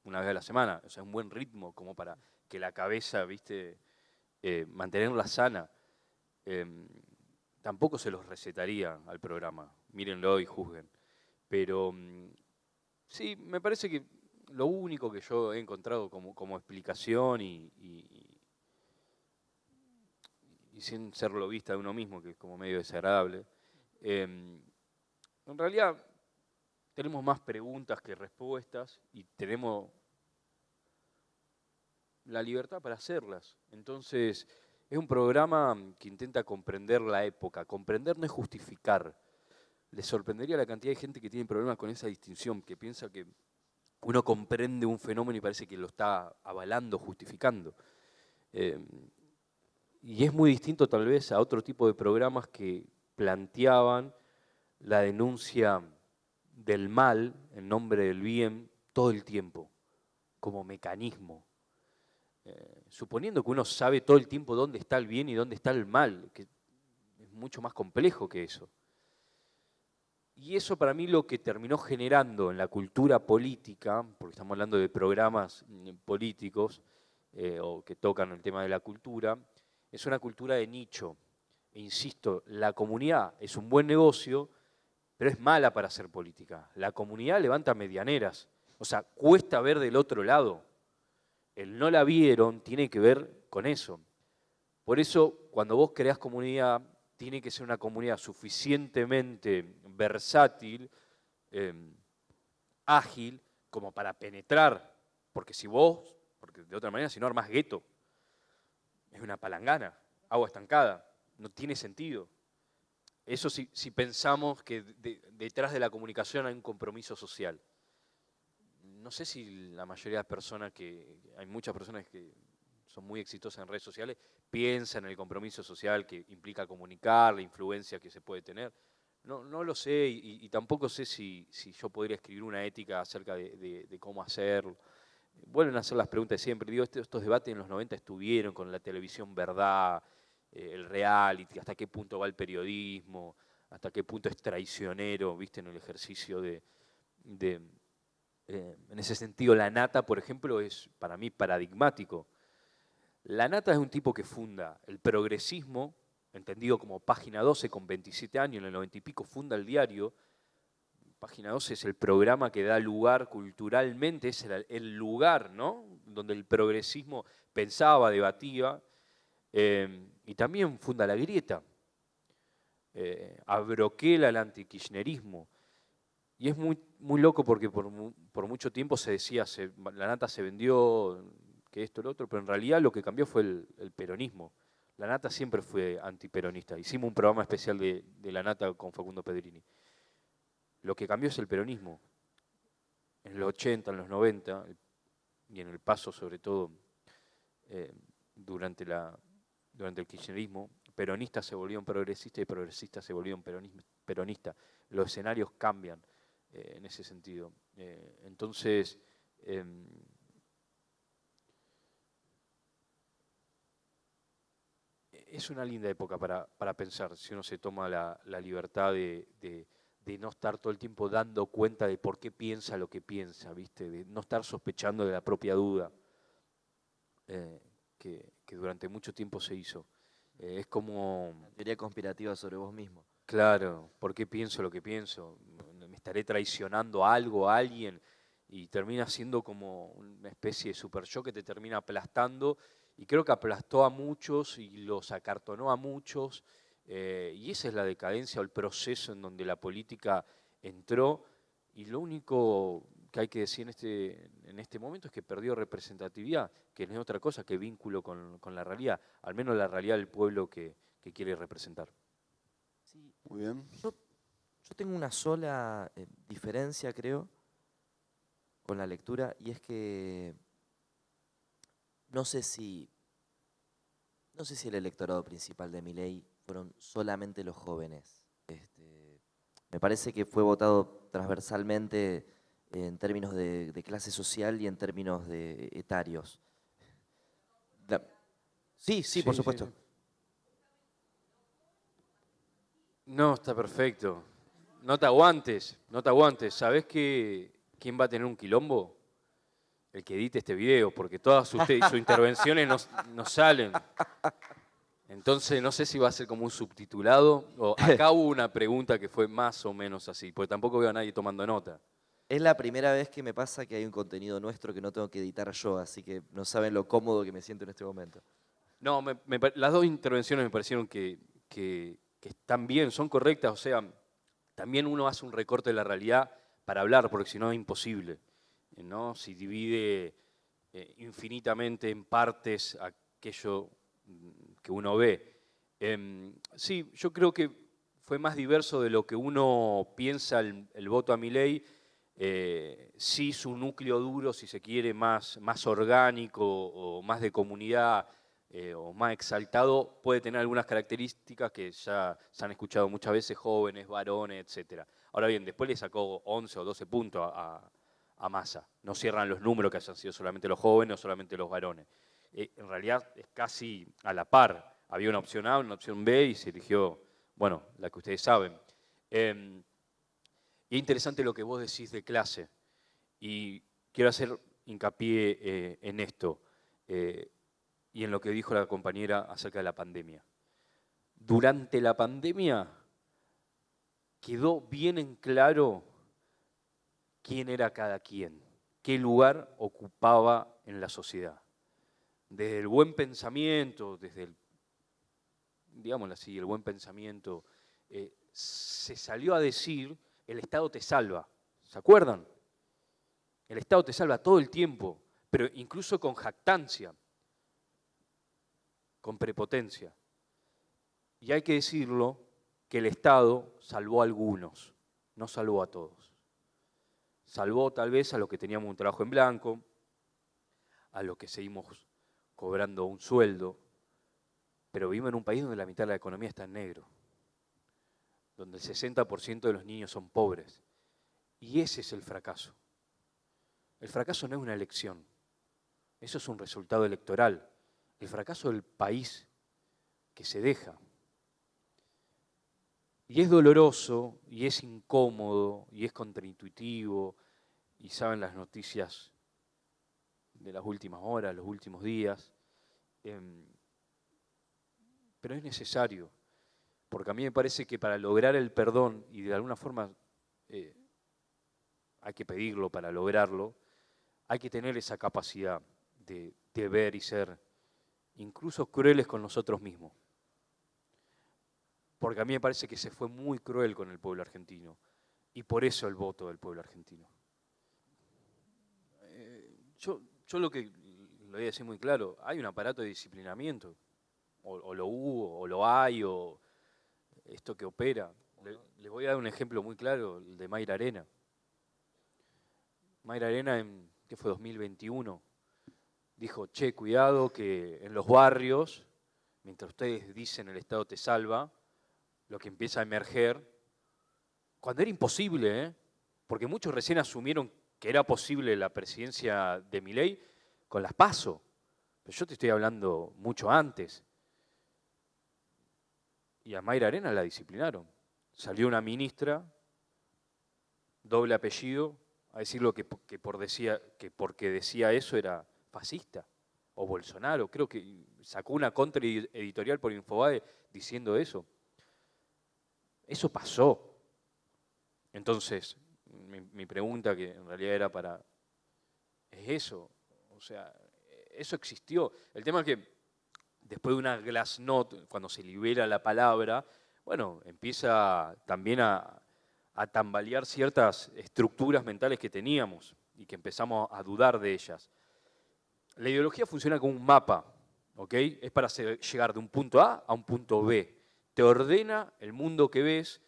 una vez a la semana. O sea, un buen ritmo como para que la cabeza, viste, mantenerla sana. Tampoco se los recetaría al programa. Mírenlo y juzguen. Pero sí, me parece que lo único que yo he encontrado como explicación y sin ser lobista de uno mismo, que es como medio desagradable, en realidad tenemos más preguntas que respuestas y tenemos la libertad para hacerlas. Entonces, es un programa que intenta comprender la época. Comprender no es justificar. Les sorprendería la cantidad de gente que tiene problemas con esa distinción, que piensa que uno comprende un fenómeno y parece que lo está avalando, justificando. Y es muy distinto tal vez a otro tipo de programas que planteaban la denuncia del mal en nombre del bien todo el tiempo, como mecanismo. Suponiendo que uno sabe todo el tiempo dónde está el bien y dónde está el mal, que es mucho más complejo que eso. Y eso para mí lo que terminó generando en la cultura política, porque estamos hablando de programas políticos o que tocan el tema de la cultura, es una cultura de nicho. E insisto, la comunidad es un buen negocio, pero es mala para hacer política. La comunidad levanta medianeras, o sea, cuesta ver del otro lado. El no la vieron tiene que ver con eso. Por eso, cuando vos creás comunidad, tiene que ser una comunidad suficientemente versátil, ágil, como para penetrar. Porque porque de otra manera, si no armás gueto, es una palangana, agua estancada, no tiene sentido. Eso si pensamos que detrás de la comunicación hay un compromiso social. No sé si la mayoría de las personas hay muchas personas que son muy exitosas en redes sociales, piensan en el compromiso social que implica comunicar, la influencia que se puede tener. No lo sé y tampoco sé si yo podría escribir una ética acerca de cómo hacerlo. Vuelven a hacer las preguntas de siempre. Digo, estos debates en los 90 estuvieron con la televisión verdad, el reality, hasta qué punto va el periodismo, hasta qué punto es traicionero, viste, en el ejercicio en ese sentido, la Nata, por ejemplo, es para mí paradigmático. La Nata es un tipo que funda el progresismo, entendido como Página 12, con 27 años, en el 90 y pico funda el diario. Página 12 es el programa que da lugar culturalmente, es el lugar, ¿no?, donde el progresismo pensaba, debatía, y también funda La Grieta, abroquela el antikirchnerismo. Y es muy loco porque por mucho tiempo se decía, la Nata se vendió, que esto, lo otro, pero en realidad lo que cambió fue el peronismo. La Nata siempre fue antiperonista. Hicimos un programa especial de la Nata con Facundo Pedrini. Lo que cambió es el peronismo. En los 80, en los 90, y en el paso sobre todo durante el kirchnerismo, peronistas se volvieron progresistas y progresistas se volvieron peronistas. Los escenarios cambian en ese sentido. Entonces, es una linda época para pensar, si uno se toma la libertad de de no estar todo el tiempo dando cuenta de por qué piensa lo que piensa, ¿viste? De no estar sospechando de la propia duda que durante mucho tiempo se hizo. Es como, Una teoría conspirativa sobre vos mismo. claro, ¿por qué pienso lo que pienso? ¿Me estaré traicionando a algo, a alguien? Y termina siendo como una especie de super yo que te termina aplastando, y creo que aplastó a muchos y los acartonó a muchos, y esa es la decadencia o el proceso en donde la política entró, y lo único que hay que decir en este momento es que perdió representatividad, que no es otra cosa que vínculo con la realidad, al menos la realidad del pueblo que quiere representar. Sí, Muy bien. yo tengo una sola diferencia, creo, con la lectura, y es que no sé si, no sé si el electorado principal de Milei fueron solamente los jóvenes. Me parece que fue votado transversalmente en términos de clase social y en términos de etarios. Da- Sí, sí, por Sí, sí, supuesto. sí. No, está perfecto. No te aguantes, no te aguantes. ¿Sabés quién va a tener un quilombo? El que edite este video, porque todas sus intervenciones no salen. Entonces no sé si va a ser como un subtitulado. O acá hubo una pregunta que fue más o menos así, porque tampoco veo a nadie tomando nota. Es la primera vez que me pasa que hay un contenido nuestro que no tengo que editar yo, así que no saben lo cómodo que me siento en este momento. No, las dos intervenciones me parecieron que están bien, son correctas, o sea, también uno hace un recorte de la realidad para hablar, porque si no es imposible, ¿no? Si divide infinitamente en partes aquello que uno ve. Sí, yo creo que fue más diverso de lo que uno piensa el voto a Milei. Sí, su núcleo duro, si se quiere, más orgánico o más de comunidad o más exaltado, puede tener algunas características que ya se han escuchado muchas veces, jóvenes, varones, etc. Ahora bien, después le sacó 11 o 12 puntos a Massa. No cierran los números que hayan sido solamente los jóvenes o solamente los varones. En realidad es casi a la par. Había una opción A, una opción B y se eligió, bueno, la que ustedes saben. Y es interesante lo que vos decís de clase. Y quiero hacer hincapié en esto y en lo que dijo la compañera acerca de la pandemia. Durante la pandemia quedó bien en claro quién era cada quien, qué lugar ocupaba en la sociedad. Desde el buen pensamiento, desde el, digámoslo así, el buen pensamiento, se salió a decir, el Estado te salva. ¿Se acuerdan? El Estado te salva todo el tiempo, pero incluso con jactancia, con prepotencia. Y hay que decirlo que el Estado salvó a algunos, no salvó a todos. Salvó tal vez a los que teníamos un trabajo en blanco, a los que seguimos cobrando un sueldo, pero vivimos en un país donde la mitad de la economía está en negro, donde el 60% de los niños son pobres. Y ese es el fracaso. El fracaso no es una elección, eso es un resultado electoral. El fracaso del país que se deja. Y es doloroso, y es incómodo, y es contraintuitivo, y saben las noticias de las últimas horas, los últimos días, pero es necesario, porque a mí me parece que para lograr el perdón, y de alguna forma hay que pedirlo para lograrlo, hay que tener esa capacidad de ver y ser incluso crueles con nosotros mismos. Porque a mí me parece que se fue muy cruel con el pueblo argentino, y por eso el voto del pueblo argentino. Yo lo que lo voy a decir muy claro, hay un aparato de disciplinamiento, o lo hubo, o lo hay, o esto que opera. Les voy a dar un ejemplo muy claro, el de Mayra Arena. Mayra Arena, ¿qué fue? 2021, dijo, che, cuidado que en los barrios, mientras ustedes dicen el Estado te salva, lo que empieza a emerger, cuando era imposible, porque muchos recién asumieron que era posible la presidencia de Milei con las PASO, pero yo te estoy hablando mucho antes. Y a Mayra Arena la disciplinaron. Salió una ministra doble apellido a decirlo que porque decía eso era fascista. O Bolsonaro, creo que sacó una contra editorial por Infobae diciendo eso. Eso pasó. Entonces, mi pregunta, que en realidad era es eso. O sea, eso existió. El tema es que después de una Glassnode, cuando se libera la palabra, bueno, empieza también a tambalear ciertas estructuras mentales que teníamos y que empezamos a dudar de ellas. La ideología funciona como un mapa, ¿ok? Es para llegar de un punto A a un punto B. Te ordena el mundo que ves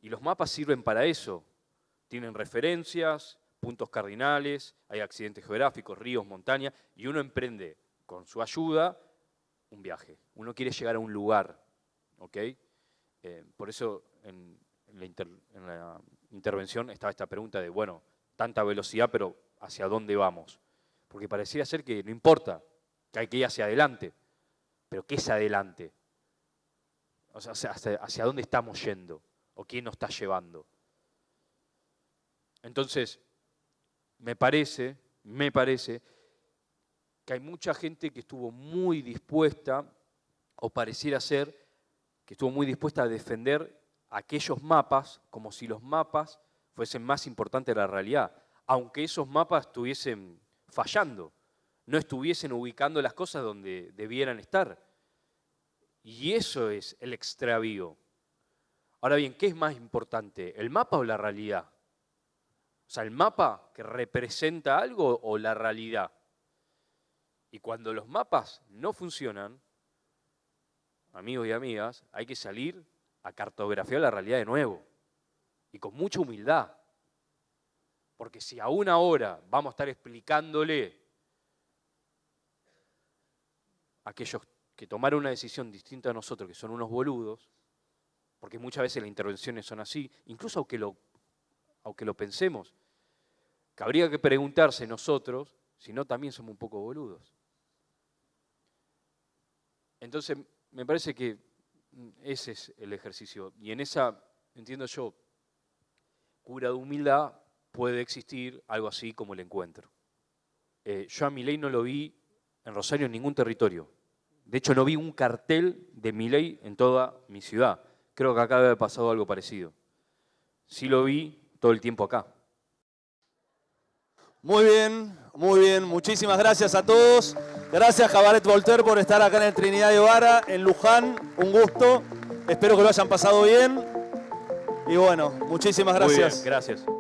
y los mapas sirven para eso. Tienen referencias, puntos cardinales, hay accidentes geográficos, ríos, montañas, y uno emprende con su ayuda un viaje. Uno quiere llegar a un lugar, ¿ok? Por eso en la intervención estaba esta pregunta de, bueno, tanta velocidad, pero ¿hacia dónde vamos? Porque pareciera ser que no importa, que hay que ir hacia adelante. Pero ¿qué es adelante? O sea, ¿hacia dónde estamos yendo? ¿O quién nos está llevando? Entonces, me parece que hay mucha gente que estuvo muy dispuesta, o pareciera ser que estuvo muy dispuesta a defender aquellos mapas como si los mapas fuesen más importantes de la realidad, aunque esos mapas estuviesen fallando, no estuviesen ubicando las cosas donde debieran estar. Y eso es el extravío. Ahora bien, ¿qué es más importante, el mapa o la realidad? O sea, ¿el mapa que representa algo o la realidad? Y cuando los mapas no funcionan, amigos y amigas, hay que salir a cartografiar la realidad de nuevo. Y con mucha humildad. Porque si aún ahora vamos a estar explicándole a aquellos que tomaron una decisión distinta a nosotros, que son unos boludos, porque muchas veces las intervenciones son así, incluso aunque lo pensemos, que habría que preguntarse nosotros si no también somos un poco boludos. Entonces, me parece que ese es el ejercicio. Y en esa, entiendo yo, cura de humildad, puede existir algo así como el encuentro. Yo a Milei no lo vi en Rosario en ningún territorio. De hecho, no vi un cartel de Milei en toda mi ciudad. Creo que acá debe haber pasado algo parecido. Sí lo vi todo el tiempo acá. Muy bien, muy bien. Muchísimas gracias a todos. Gracias, Cabaret Voltaire, por estar acá en el Trinidad de Vara, en Luján. Un gusto. Espero que lo hayan pasado bien. Y bueno, muchísimas gracias. Muy bien, gracias.